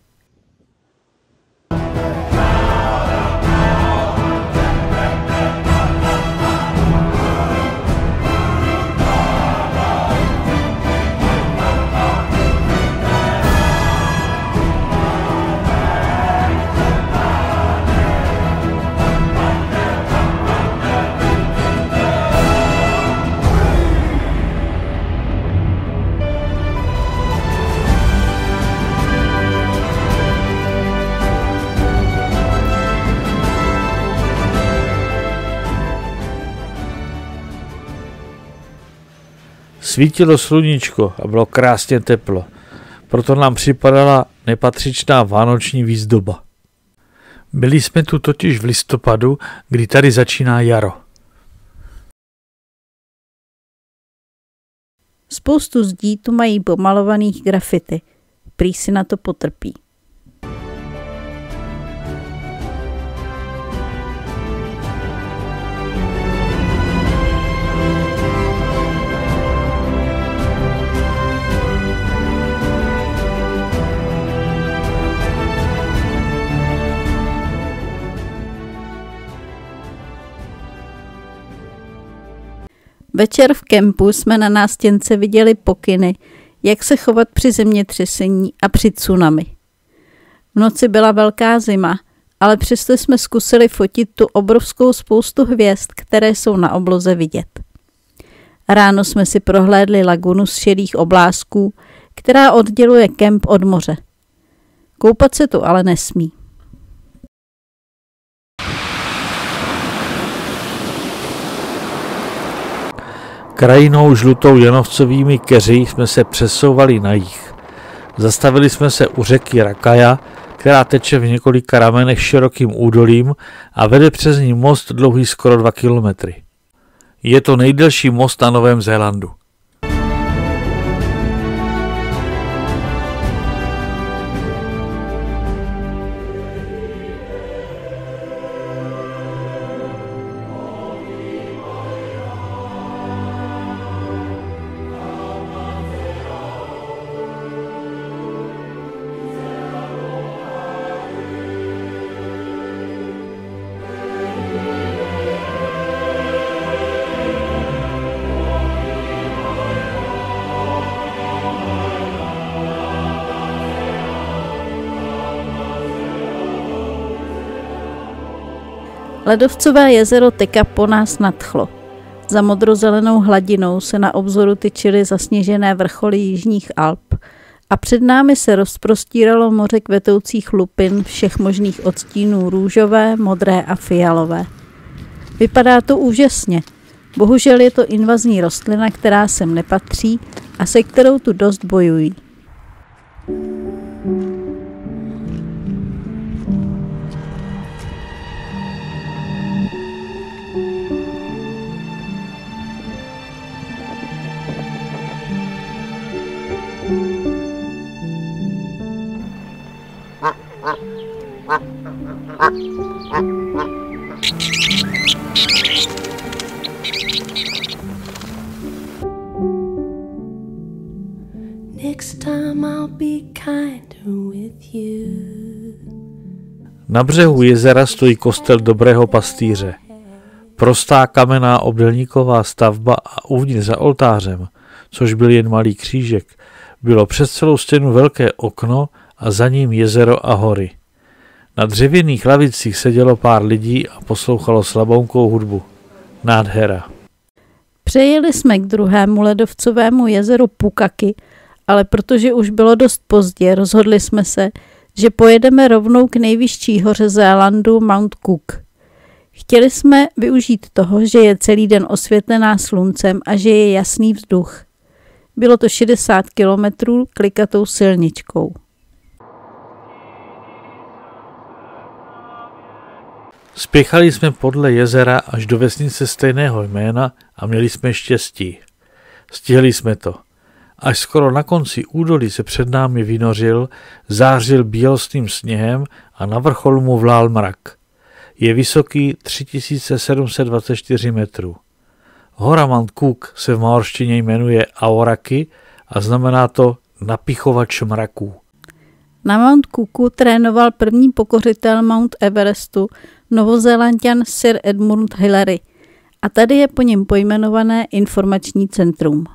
Svítilo sluníčko a bylo krásně teplo, proto nám připadala nepatřičná vánoční výzdoba. Byli jsme tu totiž v listopadu, kdy tady začíná jaro. Spoustu zdí tu mají pomalovaných grafity, prý si na to potrpí. Večer v kempu jsme na nástěnce viděli pokyny, jak se chovat při zemětřesení a při tsunami. V noci byla velká zima, ale přesto jsme zkusili fotit tu obrovskou spoustu hvězd, které jsou na obloze vidět. Ráno jsme si prohlédli lagunu z šedých oblázků, která odděluje kemp od moře. Koupat se tu ale nesmí. Krajinou žlutou janovcovými keři jsme se přesouvali na jih. Zastavili jsme se u řeky Rakaja, která teče v několika ramenech širokým údolím a vede přes ní most dlouhý skoro 2 kilometry. Je to nejdelší most na Novém Zélandu. Ledovcové jezero Tekapo nás nadchlo. Za modrozelenou hladinou se na obzoru tyčily zasněžené vrcholy jižních Alp a před námi se rozprostíralo moře kvetoucích lupin všech možných odstínů růžové, modré a fialové. Vypadá to úžasně. Bohužel je to invazní rostlina, která sem nepatří a se kterou tu dost bojují. Na břehu jezera stojí kostel Dobrého pastýře. Prostá kamenná obdélníková stavba a uvnitř za oltářem, což byl jen malý křížek, bylo přes celou stěnu velké okno a za ním jezero a hory. Na dřevěných lavicích sedělo pár lidí a poslouchalo slabounkou hudbu. Nádhera. Přejeli jsme k druhému ledovcovému jezeru Pukaki, ale protože už bylo dost pozdě, rozhodli jsme se, že pojedeme rovnou k nejvyšší hoře Zélandu Mount Cook. Chtěli jsme využít toho, že je celý den osvětlená sluncem a že je jasný vzduch. Bylo to 60 kilometrů klikatou silničkou. Spěchali jsme podle jezera až do vesnice stejného jména a měli jsme štěstí. Stihli jsme to. Až skoro na konci údolí se před námi vynořil, zářil bělostným sněhem a na vrcholu mu vlál mrak. Je vysoký 3724 metrů. Hora Mount Cook se v maorštině jmenuje Aoraki a znamená to napichovač mraků. Na Mount Cooku trénoval první pokořitel Mount Everestu, Novozélanďan Sir Edmund Hillary, a tady je po něm pojmenované informační centrum.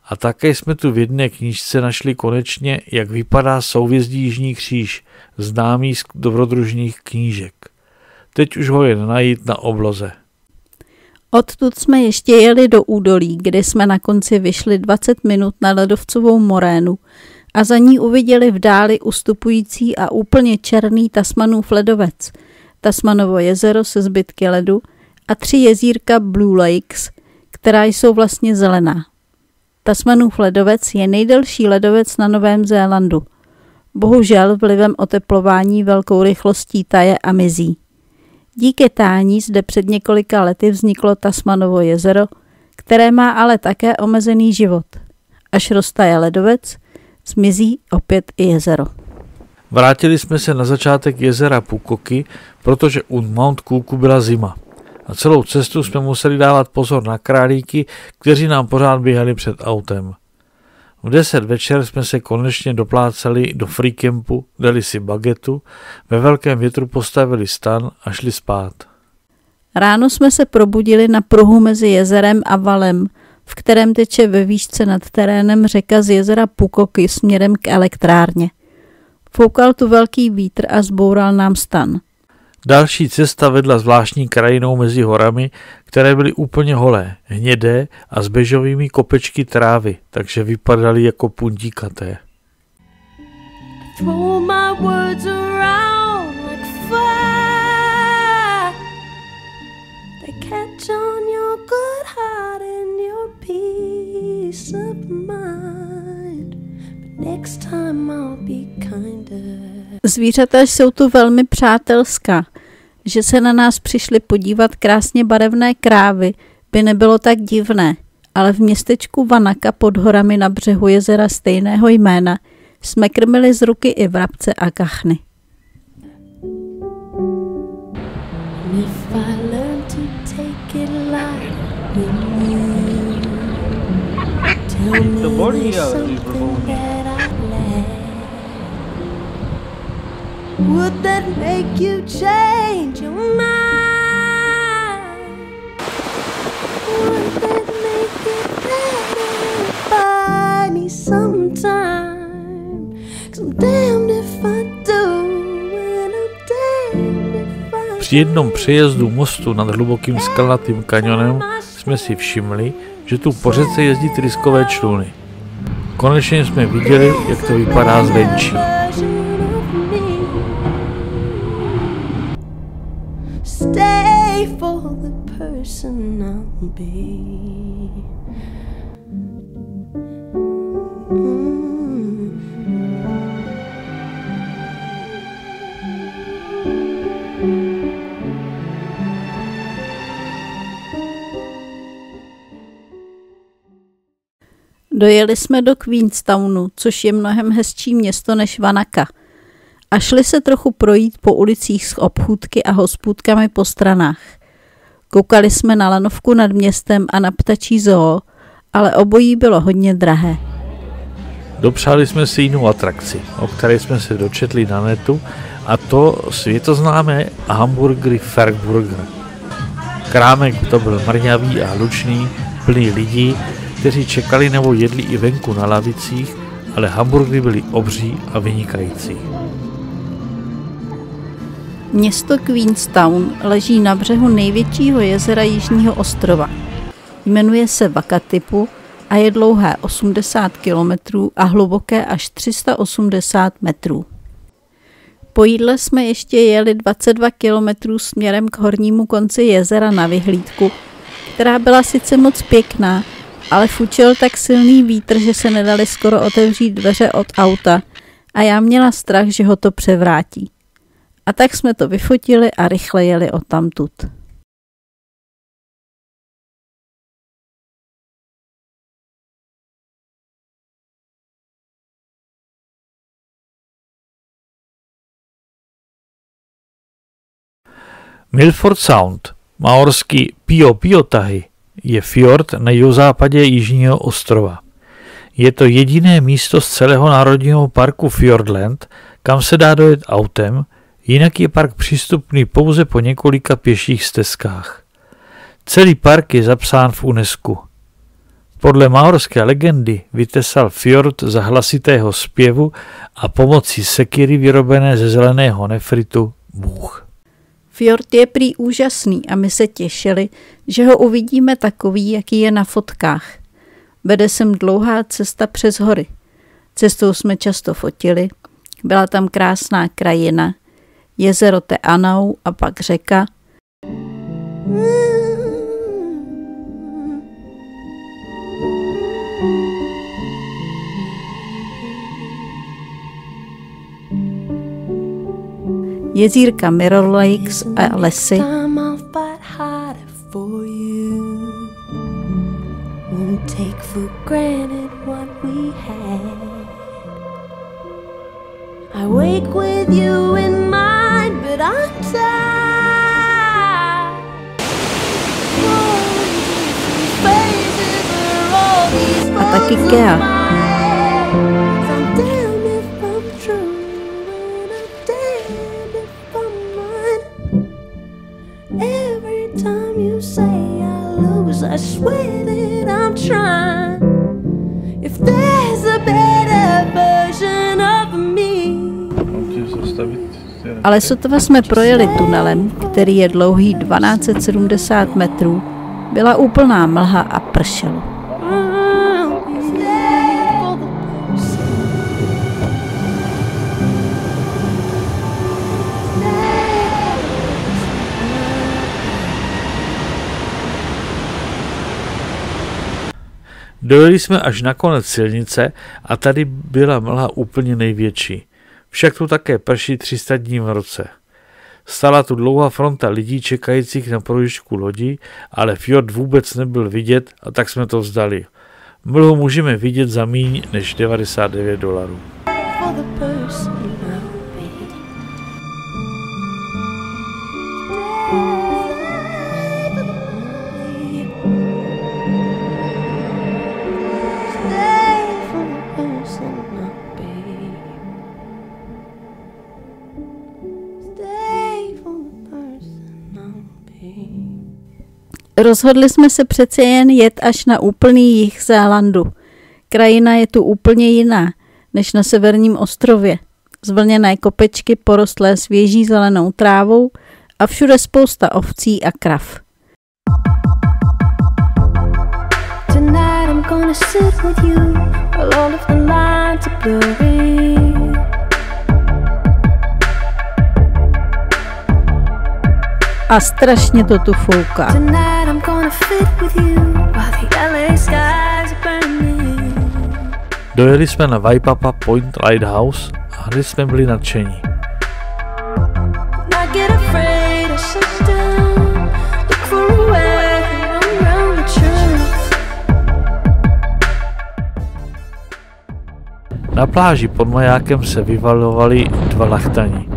A také jsme tu v jedné knížce našli konečně, jak vypadá souhvězdí Jižní kříž, známý z dobrodružných knížek. Teď už ho jen najít na obloze. Odtud jsme ještě jeli do údolí, kde jsme na konci vyšli 20 minut na ledovcovou morénu a za ní uviděli v dáli ustupující a úplně černý Tasmanův ledovec, Tasmanovo jezero se zbytky ledu a 3 jezírka Blue Lakes, která jsou vlastně zelená. Tasmanův ledovec je nejdelší ledovec na Novém Zélandu. Bohužel vlivem oteplování velkou rychlostí taje a mizí. Díky tání zde před několika lety vzniklo Tasmanovo jezero, které má ale také omezený život. Až roztaje ledovec, zmizí opět i jezero. Vrátili jsme se na začátek jezera Pukoky, protože u Mount Cooku byla zima. A celou cestu jsme museli dávat pozor na králíky, kteří nám pořád běhali před autem. V 10 večer jsme se konečně doplácali do free campu, dali si bagetu, ve velkém větru postavili stan a šli spát. Ráno jsme se probudili na pruhu mezi jezerem a valem, v kterém teče ve výšce nad terénem řeka z jezera Pukoky směrem k elektrárně. Foukal tu velký vítr a zboural nám stan. Další cesta vedla zvláštní krajinou mezi horami, které byly úplně holé, hnědé a s bežovými kopečky trávy, takže vypadaly jako puntíkaté. Zvířata jsou tu velmi přátelská. Že se na nás přišli podívat krásně barevné krávy, by nebylo tak divné, ale v městečku Vanaka pod horami na břehu jezera stejného jména jsme krmili z ruky i vrabce a kachny. Would that make you change your mind? Would that make it better by me sometime? 'Cause I'm damned if I do and I'm damned if I... Při jednom přejezdu mostu nad hlubokým skalnatým kanionem jsme si všimli, že tu po řece jezdí tryskové čluny. Konečně jsme viděli, jak to vypadá zvenčí. Stay for the person I'll be. Dojeli jsme do Queenstownu, což je mnohem hezčí město než Vanaka. A šli se trochu projít po ulicích s obchůdky a hospůdkami po stranách. Koukali jsme na lanovku nad městem a na ptačí zoo, ale obojí bylo hodně drahé. Dopřáli jsme si jinou atrakci, o které jsme se dočetli na netu, a to světoznámé hamburgery Fergburger. Krámek to byl mrňavý a hlučný, plný lidí, kteří čekali nebo jedli i venku na lavicích, ale hamburgery byly obří a vynikající. Město Queenstown leží na břehu největšího jezera Jižního ostrova. Jmenuje se Wakatipu a je dlouhé 80 kilometrů a hluboké až 380 metrů. Po jídle jsme ještě jeli 22 kilometrů směrem k hornímu konci jezera na vyhlídku, která byla sice moc pěkná, ale fučil tak silný vítr, že se nedali skoro otevřít dveře od auta a já měla strach, že ho to převrátí. A tak jsme to vyfotili a rychle jeli odtamtud. Milford Sound, maorsky Pio Piotahy, je fjord na jihozápadě Jižního ostrova. Je to jediné místo z celého národního parku Fiordland, kam se dá dojet autem, jinak je park přístupný pouze po několika pěších stezkách. Celý park je zapsán v UNESCO. Podle maorské legendy vytesal fjord za hlasitého zpěvu a pomocí sekiry vyrobené ze zeleného nefritu Bůh. Fjord je prý úžasný a my se těšili, že ho uvidíme takový, jaký je na fotkách. Vede sem dlouhá cesta přes hory. Cestou jsme často fotili, byla tam krásná krajina, jezero Te Anau a pak řeka. Jezírka Mirror Lakes a lesy. I wake with you in mind, but I'm tired. A taky Kea. I swear that I'm trying. Ale sotva jsme projeli tunelem, který je dlouhý 1270 metrů, byla úplná mlha a pršelo. Dojeli jsme až na konec silnice a tady byla mlha úplně největší. Však tu také prší 300 dní v roce. Stala tu dlouhá fronta lidí čekajících na projížďku lodí, ale fjord vůbec nebyl vidět a tak jsme to vzdali. Mlhu můžeme vidět za míň než $99. Rozhodli jsme se přece jen jet až na úplný jih Zélandu. Krajina je tu úplně jiná než na severním ostrově. Zvlněné kopečky porostlé svěží zelenou trávou a všude spousta ovcí a krav. A strašně to tu fouká. Dojeli jsme na Waipapa Point Lighthouse a hned jsme byli nadšení. Na pláži pod majákem se vyvalovali dva lachtani.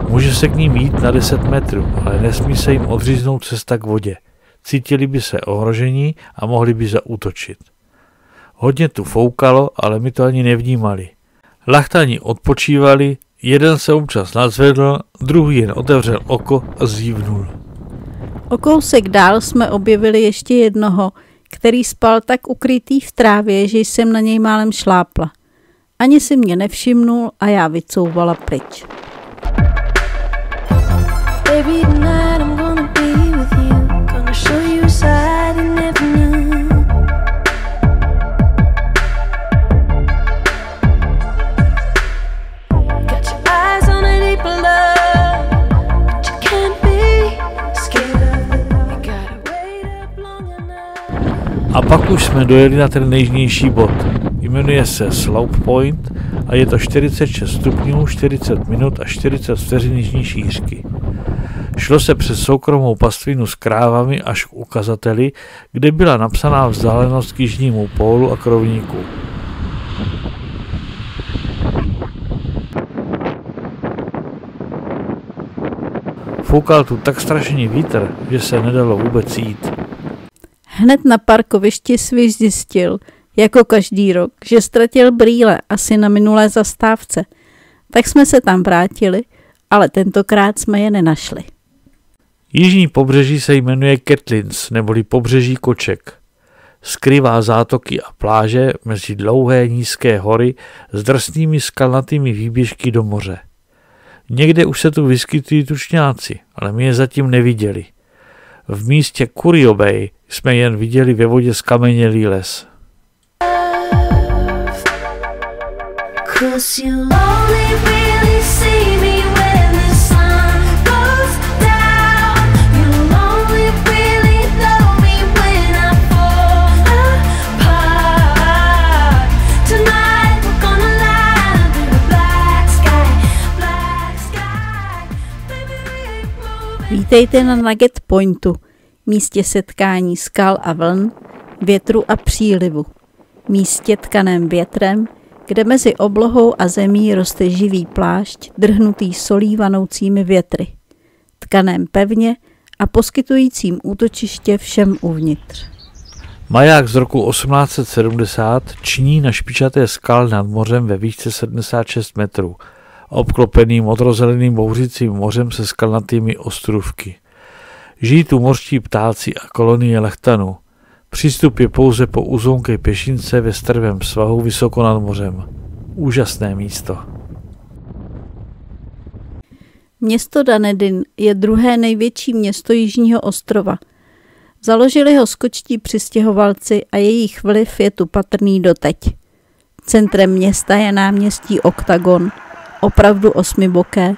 Může se k ním jít na 10 metrů, ale nesmí se jim odříznout cesta k vodě. Cítili by se ohrožení a mohli by zaútočit. Hodně tu foukalo, ale my to ani nevnímali. Lachtani odpočívali, jeden se občas nadzvedl, druhý jen otevřel oko a zívnul. O kousek dál jsme objevili ještě jednoho, který spal tak ukrytý v trávě, že jsem na něj málem šlápla. Ani si mě nevšimnul a já vycouvala pryč. Baby, tonight I'm gonna be with you. Gonna show you a side you never knew. Got your eyes on a deeper love, but you can't be scared. You gotta wait up long enough. A pak už jsme dojeli na ten nejnižší bod. Jmenuje se Slope Point a je to 46 stupňů, 40 minut a 40 vteřin jižní šířky. Šlo se přes soukromou pastvinu s krávami až k ukazateli, kde byla napsaná vzdálenost k jižnímu pólu a k rovníku. Foukal tu tak strašný vítr, že se nedalo vůbec jít. Hned na parkovišti Swiss zjistil, jako každý rok, že ztratil brýle asi na minulé zastávce. Tak jsme se tam vrátili, ale tentokrát jsme je nenašli. Jižní pobřeží se jmenuje Catlins, neboli pobřeží koček. Skrývá zátoky a pláže mezi dlouhé nízké hory s drsnými skalnatými výběžky do moře. Někde už se tu vyskytují tučňáci, ale my je zatím neviděli. V místě Curio Bay jsme jen viděli ve vodě skamenělý les. Vítejte na Nugget Pointu, místě setkání skal a vln, větru a přílivu. Místě tkaném větrem, kde mezi oblohou a zemí roste živý plášť, drhnutý solí vanoucími větry. Tkaném pevně a poskytujícím útočiště všem uvnitř. Maják z roku 1870 činí na špičaté skal nad mořem ve výšce 76 metrů, obklopený modrozeleným bouřicím mořem se skalnatými ostrůvky. Žijí tu mořští ptáci a kolonie lachtanů. Přístup je pouze po uzonké pěšince ve strmém svahu vysoko nad mořem. Úžasné místo. Město Dunedin je druhé největší město Jižního ostrova. Založili ho skotští přistěhovalci a jejich vliv je tu patrný doteď. Centrem města je náměstí Octagon, opravdu osmiboké.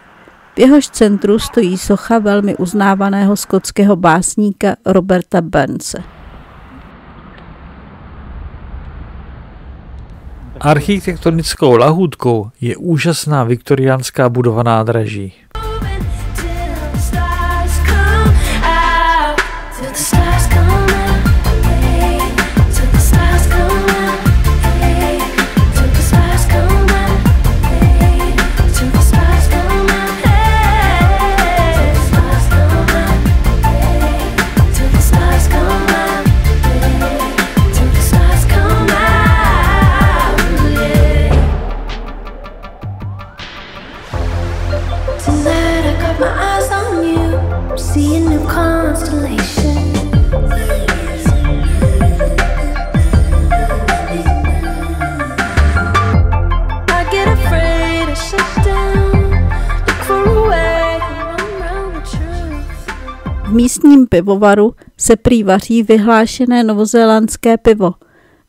V jehož centru stojí socha velmi uznávaného skotského básníka Roberta Burnse. Architektonickou lahůdkou je úžasná viktoriánská budova nádraží. V místním pivovaru se prý vaří vyhlášené novozélandské pivo,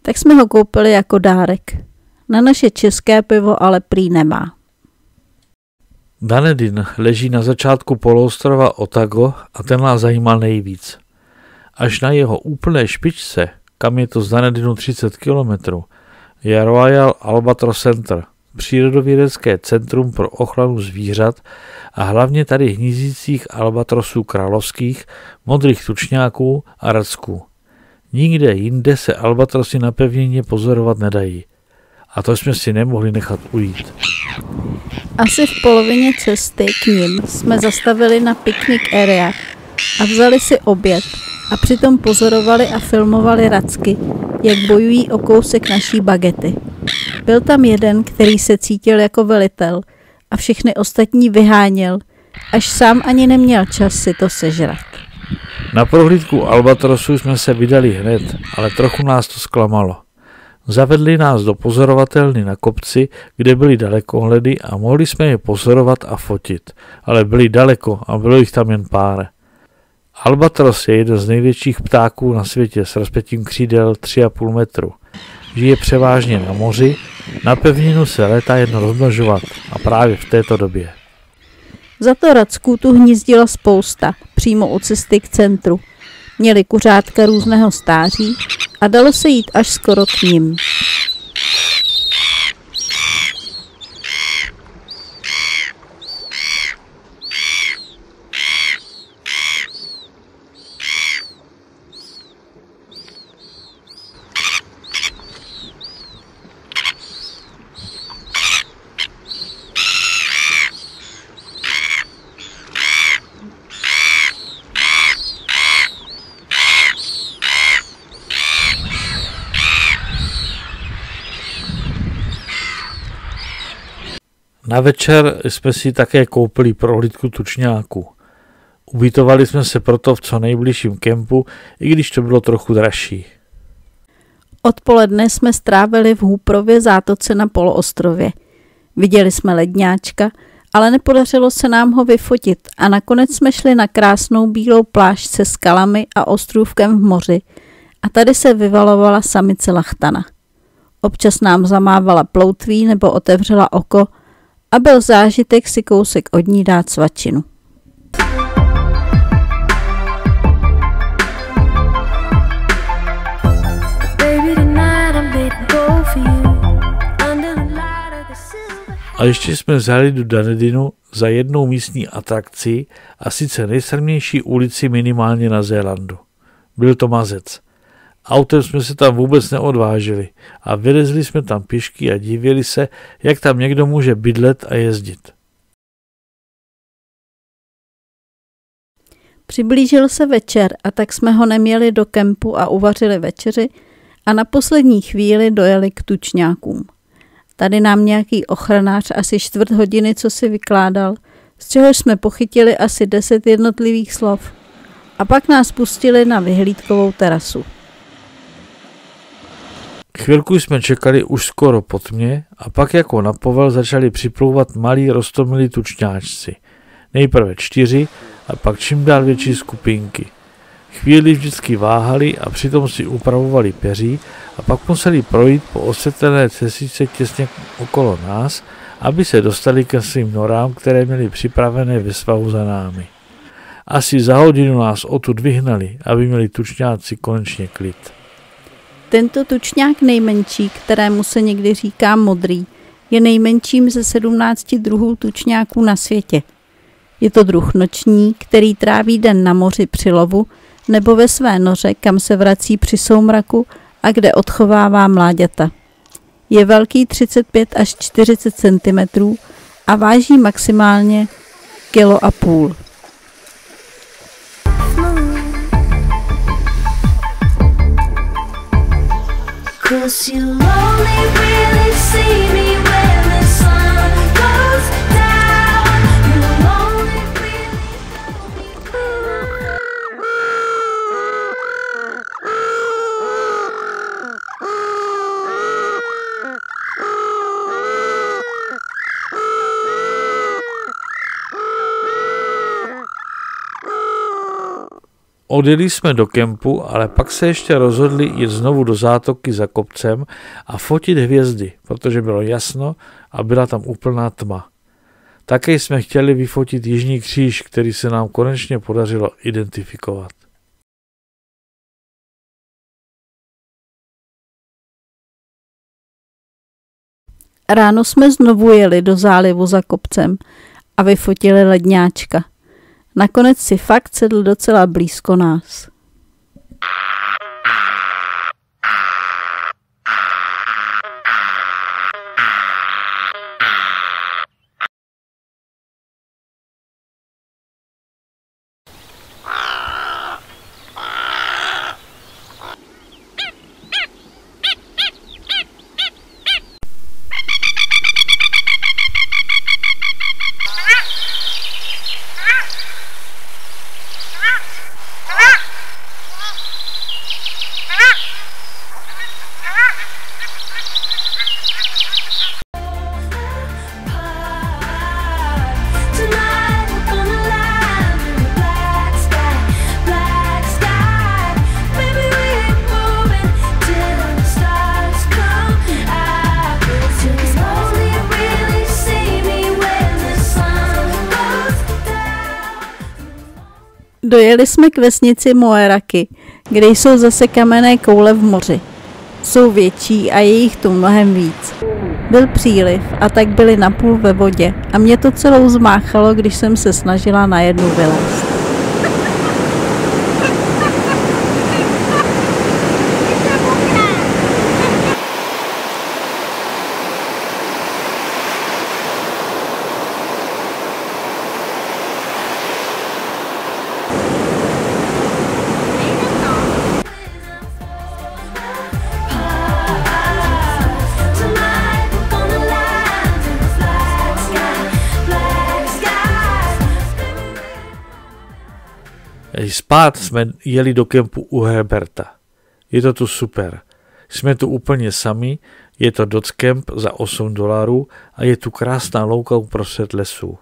tak jsme ho koupili jako dárek. Na naše české pivo ale prý nemá. Dunedin leží na začátku poloostrova Otago a ten nás zajímal nejvíc. Až na jeho úplné špičce, kam je to z Dunedinu 30 km, je Royal Albatross Center, přírodovědecké centrum pro ochranu zvířat a hlavně tady hnízících albatrosů královských, modrých tučňáků a racků. Nikde jinde se albatrosy na pevnině pozorovat nedají. A to jsme si nemohli nechat ujít. Asi v polovině cesty k nim jsme zastavili na picnic area a vzali si oběd a přitom pozorovali a filmovali racky, jak bojují o kousek naší bagety. Byl tam jeden, který se cítil jako velitel a všechny ostatní vyháněl, až sám ani neměl čas si to sežrat. Na prohlídku albatrosu jsme se vydali hned, ale trochu nás to zklamalo. Zavedli nás do pozorovatelny na kopci, kde byly dalekohledy a mohli jsme je pozorovat a fotit, ale byli daleko a bylo jich tam jen pár. Albatros je jeden z největších ptáků na světě s rozpětím křídel 3,5 metru. Žije převážně na moři, na pevninu se létá jen rozmnožovat a právě v této době. Za to racků tu hnízdila spousta, přímo u cesty k centru. Měli kuřátka různého stáří a dalo se jít až skoro k nim. Na večer jsme si také koupili prohlídku tučňáků. Ubytovali jsme se proto v co nejbližším kempu, i když to bylo trochu dražší. Odpoledne jsme strávili v Hooperově zátoce na poloostrově. Viděli jsme ledňáčka, ale nepodařilo se nám ho vyfotit a nakonec jsme šli na krásnou bílou pláž se skalami a ostrůvkem v moři a tady se vyvalovala samice lachtana. Občas nám zamávala ploutví nebo otevřela oko a byl zážitek si kousek od ní dát svačinu. A ještě jsme zajeli do Dunedinu za jednou místní atrakcí a sice nejstrmější ulici minimálně na Zélandu. Byl to mazec. Autem jsme se tam vůbec neodvážili a vylezli jsme tam pěšky a divili se, jak tam někdo může bydlet a jezdit. Přiblížil se večer a tak jsme ho neměli do kempu a uvařili večeři a na poslední chvíli dojeli k tučňákům. Tady nám nějaký ochranář asi 1/4 hodiny co si vykládal, z čehož jsme pochytili asi 10 jednotlivých slov. A pak nás pustili na vyhlídkovou terasu. Chvilku jsme čekali už skoro po tmě a pak jako na povel začali připlouvat malí roztomilí tučňáčci. Nejprve 4 a pak čím dál větší skupinky. Chvíli vždycky váhali a přitom si upravovali peří a pak museli projít po osvětlené cestičce těsně okolo nás, aby se dostali ke svým norám, které měli připravené ve svahu za námi. Asi za hodinu nás odtud vyhnali, aby měli tučňáci konečně klid. Tento tučňák nejmenší, kterému se někdy říká modrý, je nejmenším ze 17 druhů tučňáků na světě. Je to druh noční, který tráví den na moři při lovu nebo ve své noře, kam se vrací při soumraku a kde odchovává mláďata. Je velký 35 až 40 cm a váží maximálně 1,5 kg. Odjeli jsme do kempu, ale pak se ještě rozhodli jít znovu do zátoky za kopcem a fotit hvězdy, protože bylo jasno a byla tam úplná tma. Také jsme chtěli vyfotit Jižní kříž, který se nám konečně podařilo identifikovat. Ráno jsme znovu jeli do zálivu za kopcem a vyfotili ledňáčka. Nakonec si fakt sedl docela blízko nás. Dojeli jsme k vesnici Moeraky, kde jsou zase kamenné koule v moři. Jsou větší a je jich tu mnohem víc. Byl příliv a tak byli napůl ve vodě a mě to celou zmáchalo, když jsem se snažila na jednu vylézt. Spát jsme jeli do kempu u Herberta. Je to tu super. Jsme tu úplně sami, je to Dodge Camp za $8 a je tu krásná louka uprostřed lesů.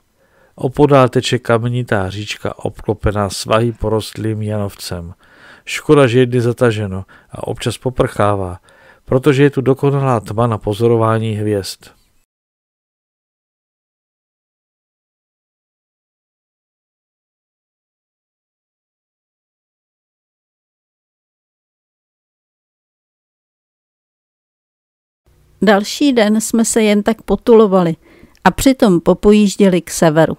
Opodál teče kamenitá říčka obklopená svahy porostlým janovcem. Škoda, že je dny zataženo a občas poprchává, protože je tu dokonalá tma na pozorování hvězd. Další den jsme se jen tak potulovali a přitom popojížděli k severu.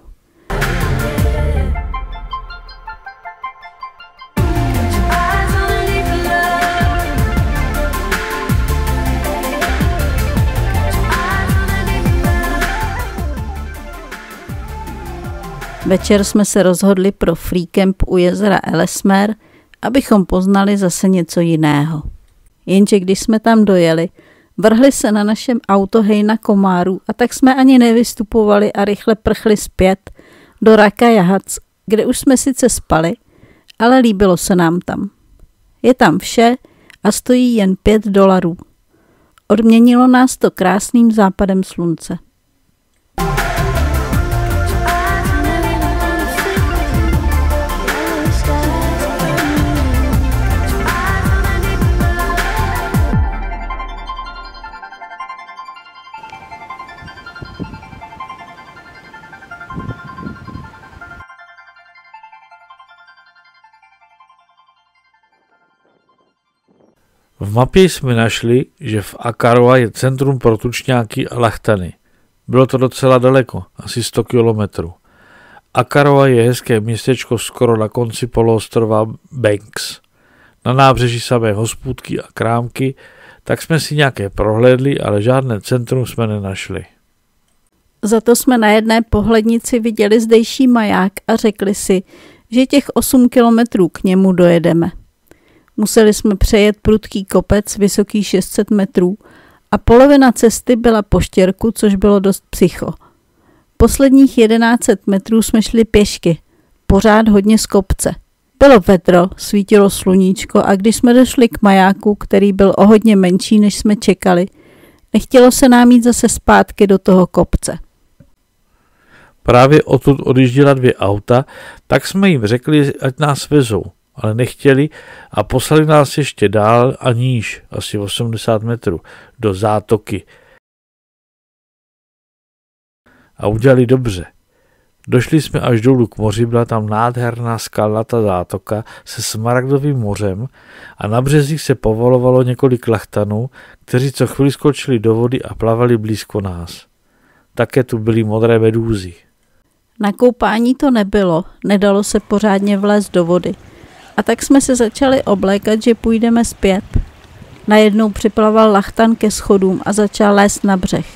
Večer jsme se rozhodli pro free camp u jezera Ellesmere, abychom poznali zase něco jiného. Jenže když jsme tam dojeli, vrhli se na našem auto hejna komárů a tak jsme ani nevystupovali a rychle prchli zpět do Rakajahac, kde už jsme sice spali, ale líbilo se nám tam. Je tam vše a stojí jen $5. Odměnilo nás to krásným západem slunce. mapě jsme našli, že v Akaroa je centrum pro tučňáky a lachtany. Bylo to docela daleko, asi 100 kilometrů. Akaroa je hezké městečko skoro na konci poloostrova Banks. Na nábřeží samé hospůdky a krámky, tak jsme si nějaké prohlédli, ale žádné centrum jsme nenašli. Za to jsme na jedné pohlednici viděli zdejší maják a řekli si, že těch 8 kilometrů k němu dojedeme. Museli jsme přejet prudký kopec vysoký 600 metrů a polovina cesty byla po štěrku, což bylo dost psycho. Posledních 1100 metrů jsme šli pěšky, pořád hodně z kopce. Bylo vedro, svítilo sluníčko a když jsme došli k majáku, který byl o hodně menší, než jsme čekali, nechtělo se nám jít zase zpátky do toho kopce. Právě odtud odjížděla 2 auta, tak jsme jim řekli, ať nás vezou, ale nechtěli a poslali nás ještě dál a níž, asi 80 metrů, do zátoky. A udělali dobře. Došli jsme až dolů k moři, byla tam nádherná skalnatá zátoka se smaragdovým mořem a na březích se povolovalo několik lachtanů, kteří co chvíli skočili do vody a plavali blízko nás. Také tu byly modré medúzy. Na koupání to nebylo, nedalo se pořádně vlézt do vody. A tak jsme se začali oblékat, že půjdeme zpět. Najednou připlaval lachtan ke schodům a začal lézt na břeh.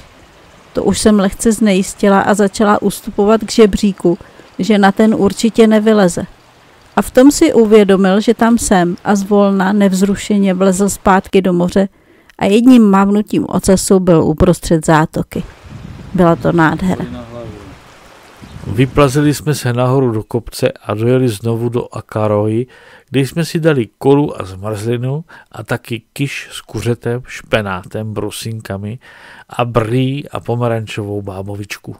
To už jsem lehce znejistila a začala ustupovat k žebříku, že na ten určitě nevyleze. A v tom si uvědomil, že tam jsem a zvolna nevzrušeně vlezl zpátky do moře a jedním mávnutím ocasu byl uprostřed zátoky. Byla to nádhera. Vyplazili jsme se nahoru do kopce a dojeli znovu do Akaroji, kde jsme si dali kolu a zmrzlinu a taky kyš s kuřetem, špenátem, brusinkami a brý a pomerančovou bábovičku.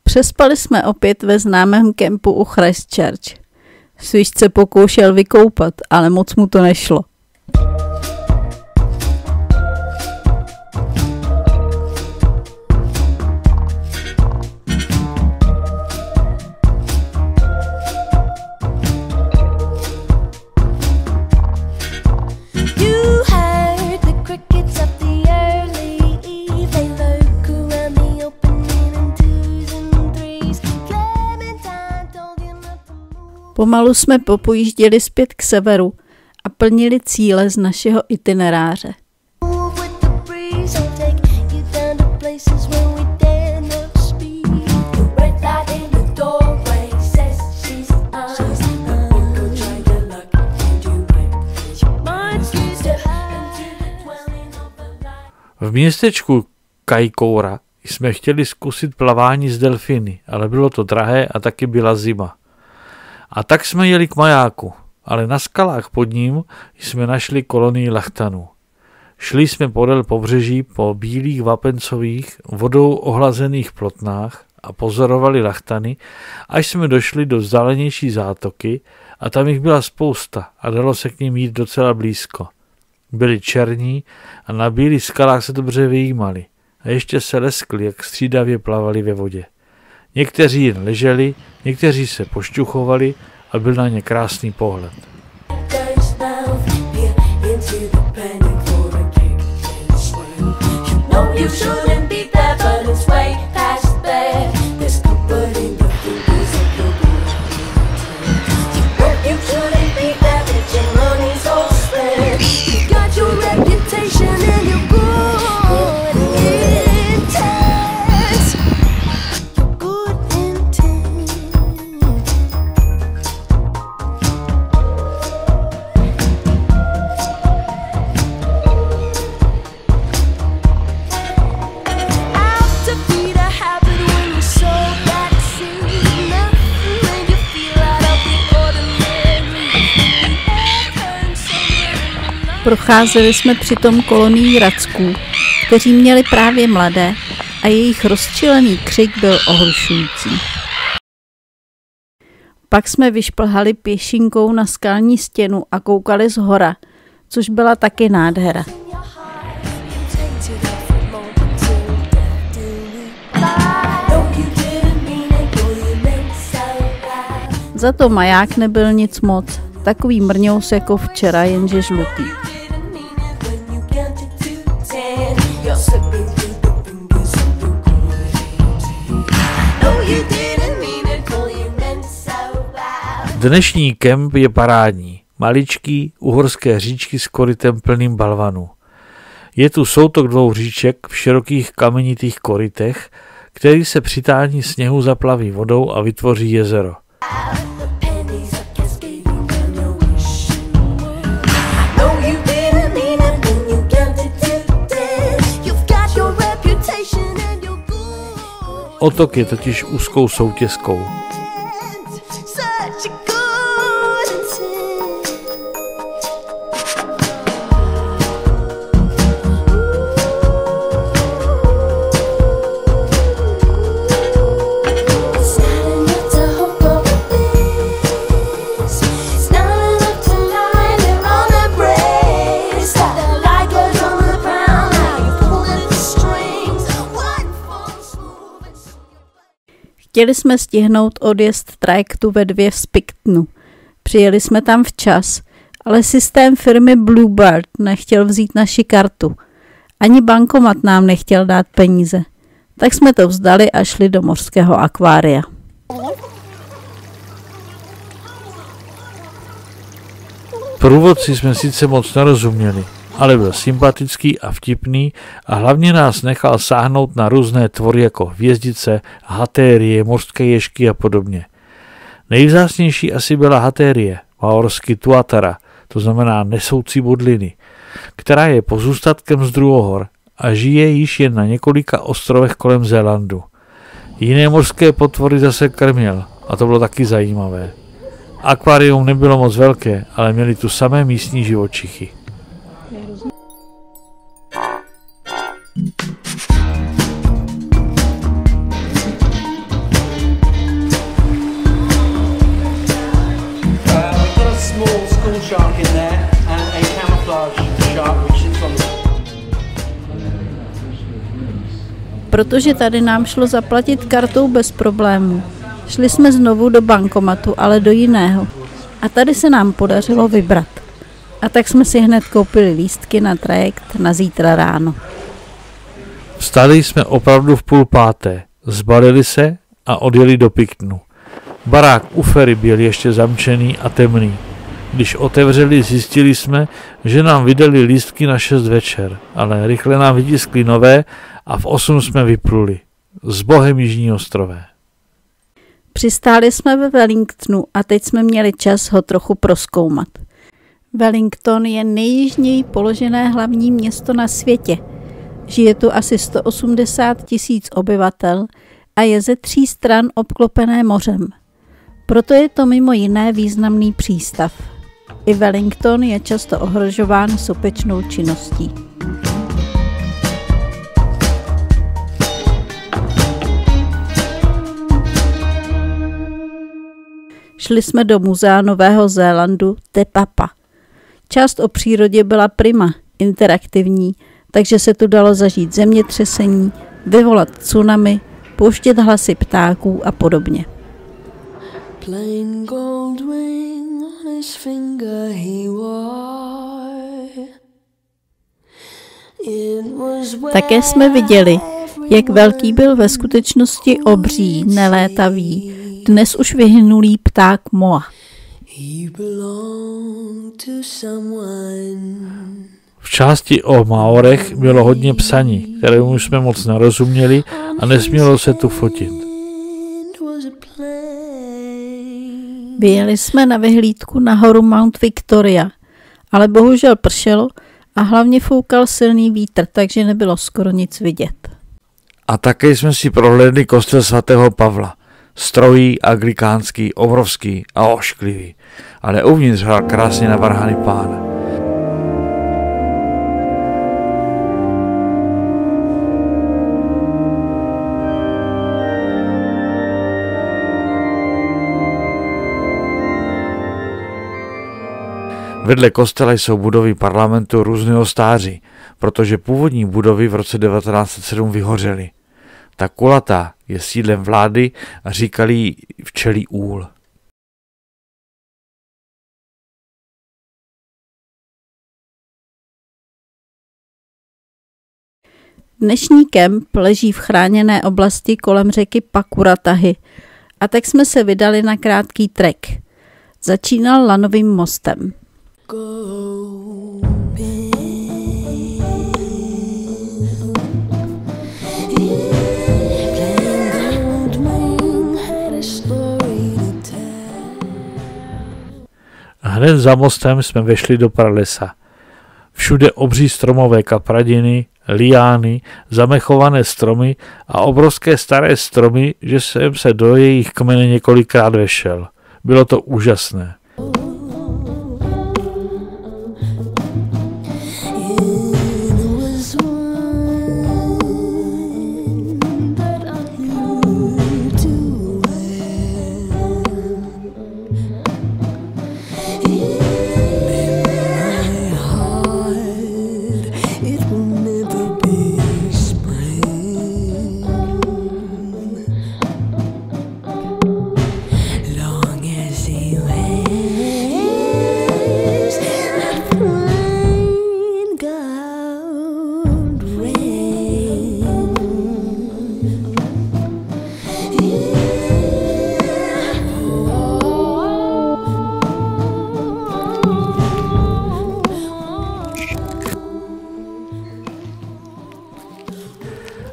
Přespali jsme opět ve známém kempu u Christchurch. Svišť se pokoušel vykoupat, ale moc mu to nešlo. Pomalu jsme popojížděli zpět k severu a plnili cíle z našeho itineráře. V městečku Kaikoura jsme chtěli zkusit plavání s delfíny, ale bylo to drahé a taky byla zima. A tak jsme jeli k majáku, ale na skalách pod ním jsme našli kolonii lachtanů. Šli jsme podél pobřeží po bílých vapencových vodou ohlazených plotnách a pozorovali lachtany, až jsme došli do vzdálenější zátoky a tam jich byla spousta a dalo se k nim jít docela blízko. Byli černí a na bílých skalách se dobře vyjímali a ještě se leskli, jak střídavě plavali ve vodě. Někteří jen leželi, někteří se pošťuchovali a byl na ně krásný pohled. Procházeli jsme přitom kolonii racků, kteří měli právě mladé a jejich rozčilený křik byl ohlušující. Pak jsme vyšplhali pěšinkou na skalní stěnu a koukali z hora, což byla taky nádhera. Za to maják nebyl nic moc, takový mrňous jako včera, jenže žlutý. Dnešní kemp je parádní. Maličký uhorské říčky s korytem plným balvanů. Je tu soutok 2 říček v širokých kamenitých korytech, který se při tání sněhu zaplaví vodou a vytvoří jezero. Otok je totiž úzkou soutěskou. Chtěli jsme stihnout odjezd trajektu ve 2 z Pictonu. Přijeli jsme tam včas, ale systém firmy Bluebird nechtěl vzít naši kartu. Ani bankomat nám nechtěl dát peníze. Tak jsme to vzdali a šli do mořského akvária. Průvodci jsme sice moc nerozuměli, ale byl sympatický a vtipný a hlavně nás nechal sáhnout na různé tvory jako hvězdice, hatérie, mořské ježky a podobně. Nejvzácnější asi byla hatérie, maorsky tuatara, to znamená nesoucí budliny, která je pozůstatkem z druhohor a žije již jen na několika ostrovech kolem Zélandu. Jiné mořské potvory zase krměl a to bylo taky zajímavé. Akvárium nebylo moc velké, ale měli tu samé místní živočichy. Protože tady nám šlo zaplatit kartou bez problémů. Šli jsme znovu do bankomatu, ale do jiného. A tady se nám podařilo vybrat. A tak jsme si hned koupili lístky na trajekt na zítra ráno. Vstali jsme opravdu v 4:30, zbalili se a odjeli do Pictonu. Barák u ferry byl ještě zamčený a temný. Když otevřeli, zjistili jsme, že nám vydali lístky na 6 večer, ale rychle nám vytiskli nové a v 8 jsme vypluli. S Bohem Jižní ostrové. Přistáli jsme ve Wellingtonu a teď jsme měli čas ho trochu prozkoumat. Wellington je nejjižněji položené hlavní město na světě. Žije tu asi 180 000 obyvatel a je ze 3 stran obklopené mořem. Proto je to mimo jiné významný přístav. I Wellington je často ohrožován sopečnou činností. Šli jsme do muzea Nového Zélandu Te Papa. Část o přírodě byla prima, interaktivní, takže se tu dalo zažít zemětřesení, vyvolat tsunami, pouštět hlasy ptáků a podobně. Také jsme viděli, jak velký byl ve skutečnosti obří, nelétavý, dnes už vyhynulý pták moa. V části o Maorech bylo hodně psaní, kterému jsme moc nerozuměli a nesmělo se tu fotit. Vyjeli jsme na vyhlídku na horu Mount Victoria, ale bohužel pršelo a hlavně foukal silný vítr, takže nebylo skoro nic vidět. A také jsme si prohlédli kostel svatého Pavla. Strohý, anglikánský, obrovský a ošklivý, ale uvnitř hrál krásně navrhaný Pán. Vedle kostela jsou budovy parlamentu různého stáří, protože původní budovy v roce 1907 vyhořely. Ta kulatá je sídlem vlády a říkali jí Včelí úl. Dnešní kemp leží v chráněné oblasti kolem řeky Pakuratahy a tak jsme se vydali na krátký trek. Začínal lanovým mostem. Hned za mostem jsme vešli do pralesa. Všude obří stromové kapradiny, liány, zamechované stromy a obrovské staré stromy, že jsem se do jejich kmene několikrát vešel. Bylo to úžasné.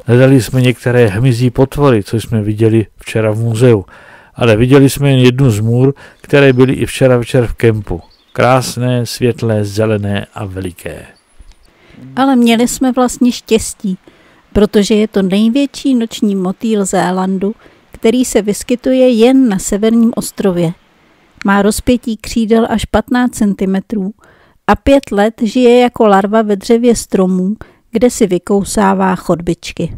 Hledali jsme některé hmyzí potvory, co jsme viděli včera v muzeu, ale viděli jsme jen jednu z můr, které byly i včera večer v kempu. Krásné, světlé, zelené a veliké. Ale měli jsme vlastně štěstí, protože je to největší noční motýl Zélandu, který se vyskytuje jen na severním ostrově. Má rozpětí křídel až 15 cm a 5 let žije jako larva ve dřevě stromů, kde si vykousává chodbičky.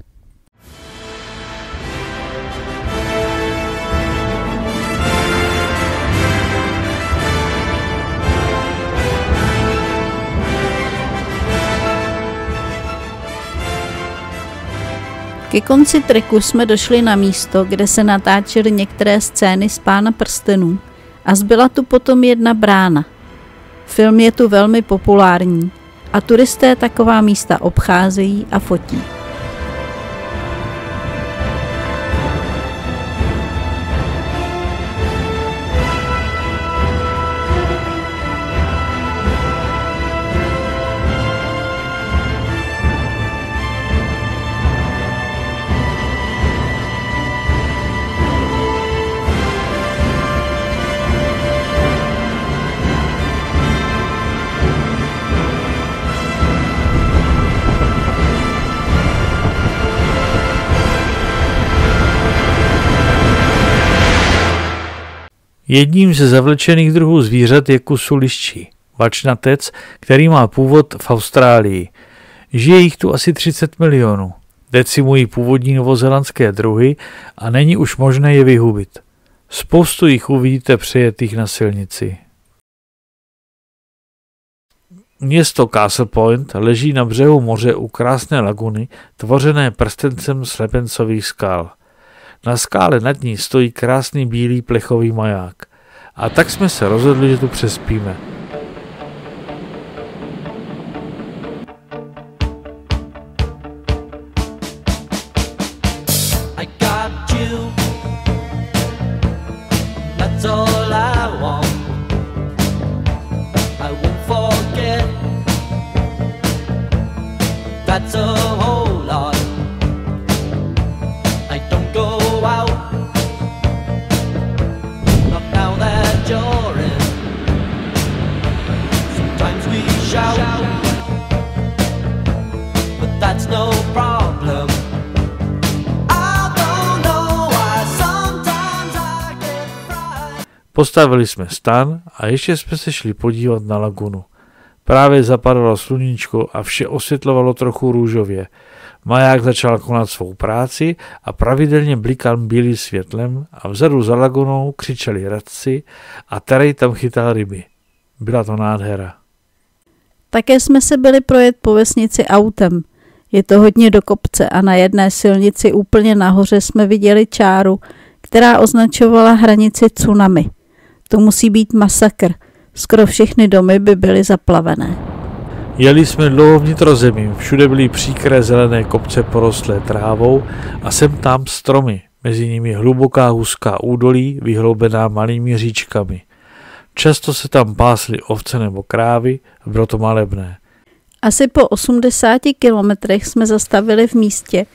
Ke konci treku jsme došli na místo, kde se natáčely některé scény z Pána prstenů a zbyla tu potom jedna brána. Film je tu velmi populární a turisté taková místa obcházejí a fotí. Jedním ze zavlečených druhů zvířat je kusu liščí, vačnatec, který má původ v Austrálii. Žije jich tu asi 30 milionů. Decimují původní novozélandské druhy a není už možné je vyhubit. Spoustu jich uvidíte přejetých na silnici. Město Castle Point leží na břehu moře u krásné laguny, tvořené prstencem slepencových skal. Na skále nad ní stojí krásný bílý plechový maják. A tak jsme se rozhodli, že tu přespíme. Postavili jsme stan a ještě jsme se šli podívat na lagunu. Právě zapadalo sluníčko a vše osvětlovalo trochu růžově. Maják začal konat svou práci a pravidelně blikal bílým světlem a vzadu za lagunou křičeli radci a Terry tam chytal ryby. Byla to nádhera. Také jsme se byli projet po vesnici autem. Je to hodně do kopce a na jedné silnici úplně nahoře jsme viděli čáru, která označovala hranici tsunami. To musí být masakr. Skoro všechny domy by byly zaplavené. Jeli jsme dlouho vnitrozemím, všude byly příkré zelené kopce porostlé trávou a sem tam stromy, mezi nimi hluboká huská údolí vyhloubená malými říčkami. Často se tam pásly ovce nebo krávy, bylo to malebné. Asi po 80 kilometrech jsme zastavili v místě,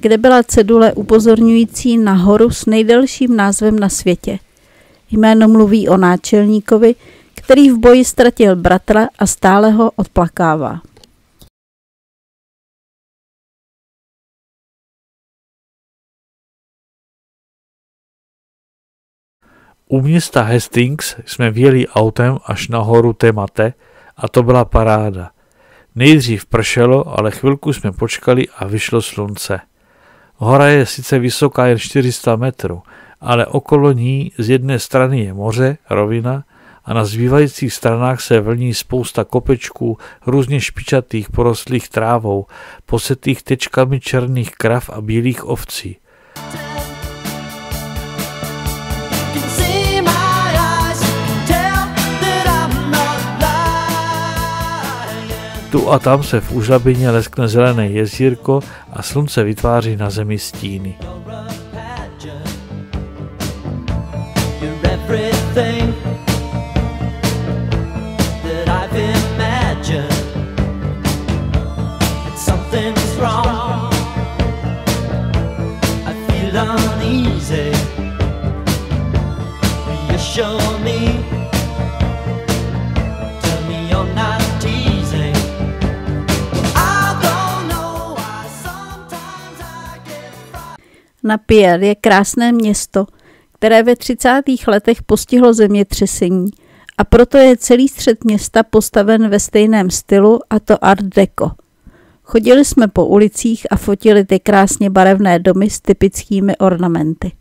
kde byla cedule upozorňující na horu s nejdelším názvem na světě. Jméno mluví o náčelníkovi, který v boji ztratil bratra a stále ho odplakává. U města Hastings jsme vjeli autem až na horu Temate a to byla paráda. Nejdřív pršelo, ale chvilku jsme počkali a vyšlo slunce. Hora je sice vysoká jen 400 metrů, ale okolo ní z jedné strany je moře, rovina, a na zbývajících stranách se vlní spousta kopečků, různě špičatých, porostlých trávou, posetých tečkami černých krav a bílých ovcí. Tu a tam se v užlabině leskne zelené jezírko a slunce vytváří na zemi stíny. Napier je krásné město, které ve 30. letech postihlo zemětřesení a proto je celý střed města postaven ve stejném stylu, a to Art Deco. Chodili jsme po ulicích a fotili ty krásně barevné domy s typickými ornamenty.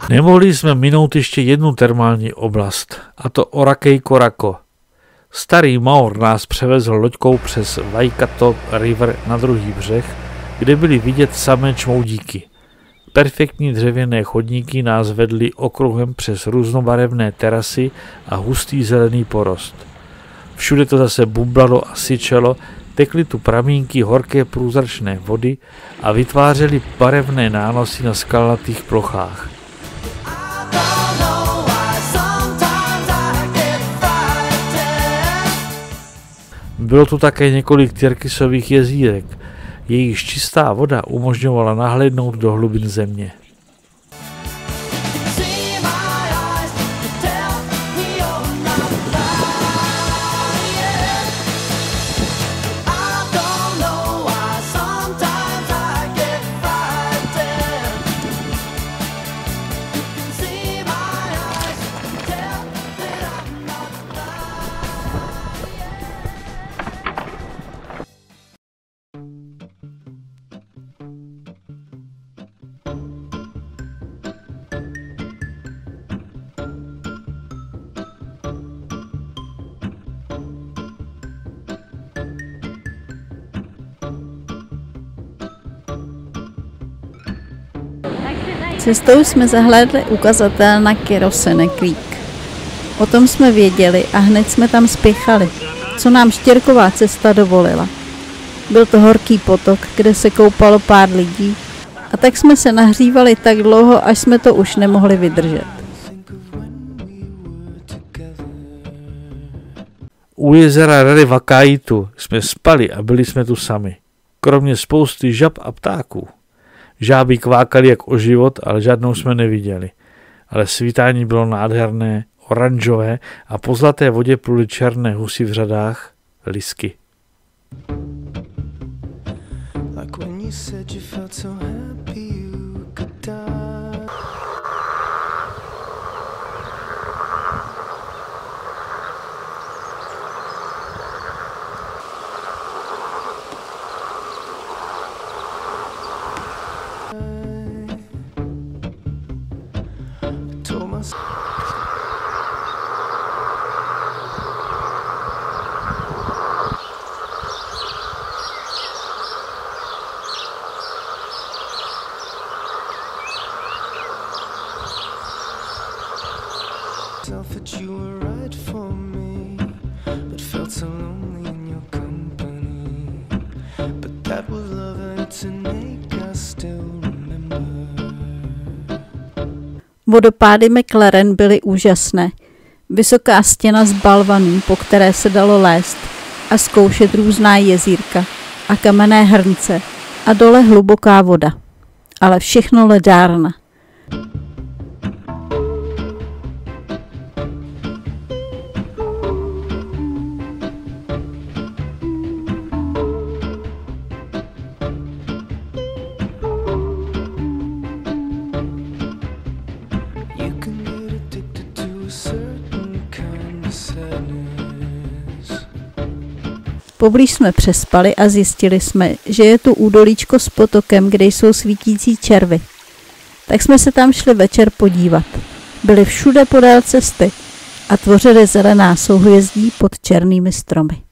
Nemohli jsme minout ještě jednu termální oblast, a to Orakei-Korako. Starý Maur nás převezl loďkou přes Waikato River na druhý břeh, kde byly vidět samé čmoudíky. Perfektní dřevěné chodníky nás vedly okruhem přes různobarevné terasy a hustý zelený porost. Všude to zase bublalo a syčelo, tekly tu pramínky horké průzračné vody a vytvářely barevné nánosy na skalnatých plochách. Bylo tu také několik tyrkysových jezírek, jejichž čistá voda umožňovala nahlédnout do hlubin země. Cestou jsme zahlédli ukazatel na Kerosene Creek. O tom jsme věděli a hned jsme tam spěchali, co nám štěrková cesta dovolila. Byl to horký potok, kde se koupalo pár lidí, a tak jsme se nahřívali tak dlouho, až jsme to už nemohli vydržet. U jezera Rary Wakaitu jsme spali a byli jsme tu sami. Kromě spousty žab a ptáků. Žáby kvákaly jak o život, ale žádnou jsme neviděli. Ale svítání bylo nádherné, oranžové a po zlaté vodě pluly černé husy v řadách, lisky. That you were right for me, but felt so lonely in your company. But that was love and to make us still remember. Vodopády McLaren byly úžasné. Vysoká stěna z balvanů, po které se dalo lézt a zkoušet různá jezírka a kamenné hrnce a dole hluboká voda. Ale všechno ledárna. Poblíž jsme přespali a zjistili jsme, že je tu údolíčko s potokem, kde jsou svítící červy. Tak jsme se tam šli večer podívat. Byly všude podél cesty a tvořily zelená souhvězdí pod černými stromy.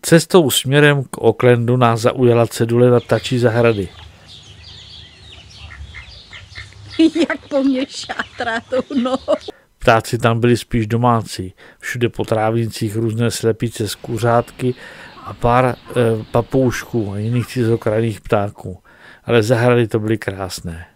Cestou směrem k Aucklandu nás zaujala cedule na ptačí zahrady. Jak po mně šátrá tou nohou. Ptáci tam byli spíš domácí. Všude po trávnicích různé slepice z kuřátky a pár papoušků a jiných cizokrajných ptáků. Ale zahrady to byly krásné.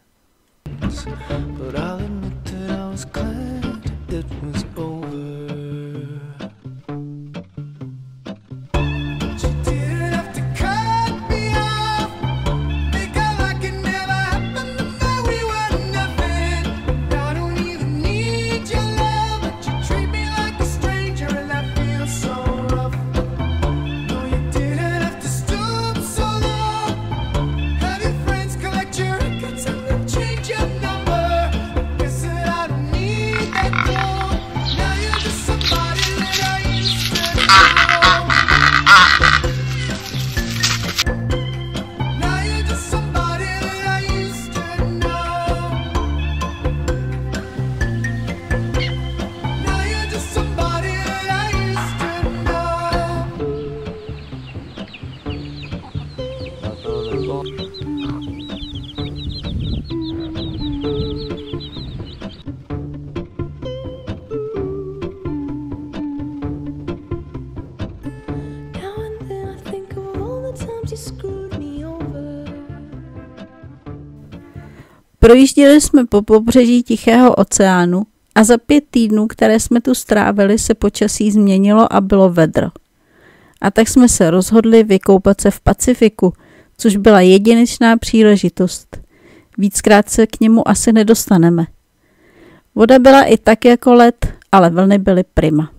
Projížděli jsme po pobřeží Tichého oceánu a za 5 týdnů, které jsme tu strávili, se počasí změnilo a bylo vedro. A tak jsme se rozhodli vykoupat se v Pacifiku, což byla jedinečná příležitost. Víckrát se k němu asi nedostaneme. Voda byla i tak jako led, ale vlny byly prima.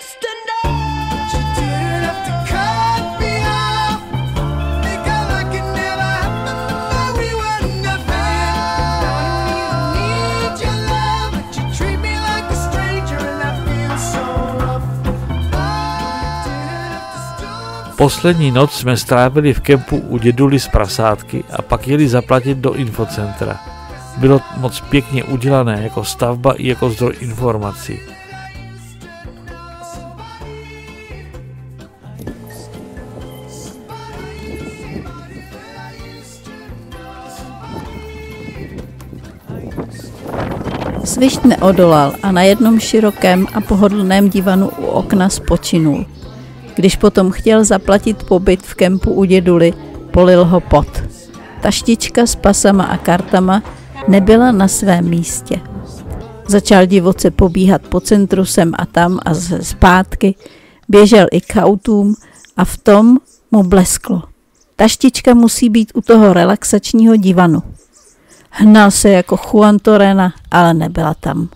Used to Poslední noc jsme strávili v kempu u děduly z prasátky a pak jeli zaplatit do infocentra. Bylo moc pěkně udělané jako stavba i jako zdroj informací. Svišť neodolal a na jednom širokém a pohodlném divanu u okna spočinul. Když potom chtěl zaplatit pobyt v kempu u děduly, polil ho pot. Taštička s pasama a kartama nebyla na svém místě. Začal divoce pobíhat po centru sem a tam a zpátky, běžel i k autům a v tom mu blesklo. Taštička musí být u toho relaxačního divanu. Hnal se jako Juan Torena, ale nebyla tam.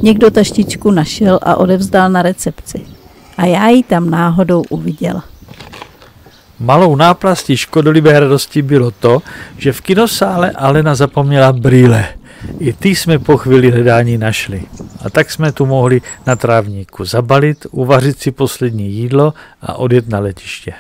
Někdo taštičku našel a odevzdal na recepci. A já ji tam náhodou uviděla. Malou náplastí škodlivé radosti bylo to, že v kinosále Alena zapomněla brýle. I ty jsme po chvíli hledání našli. A tak jsme tu mohli na trávníku zabalit, uvařit si poslední jídlo a odjet na letiště.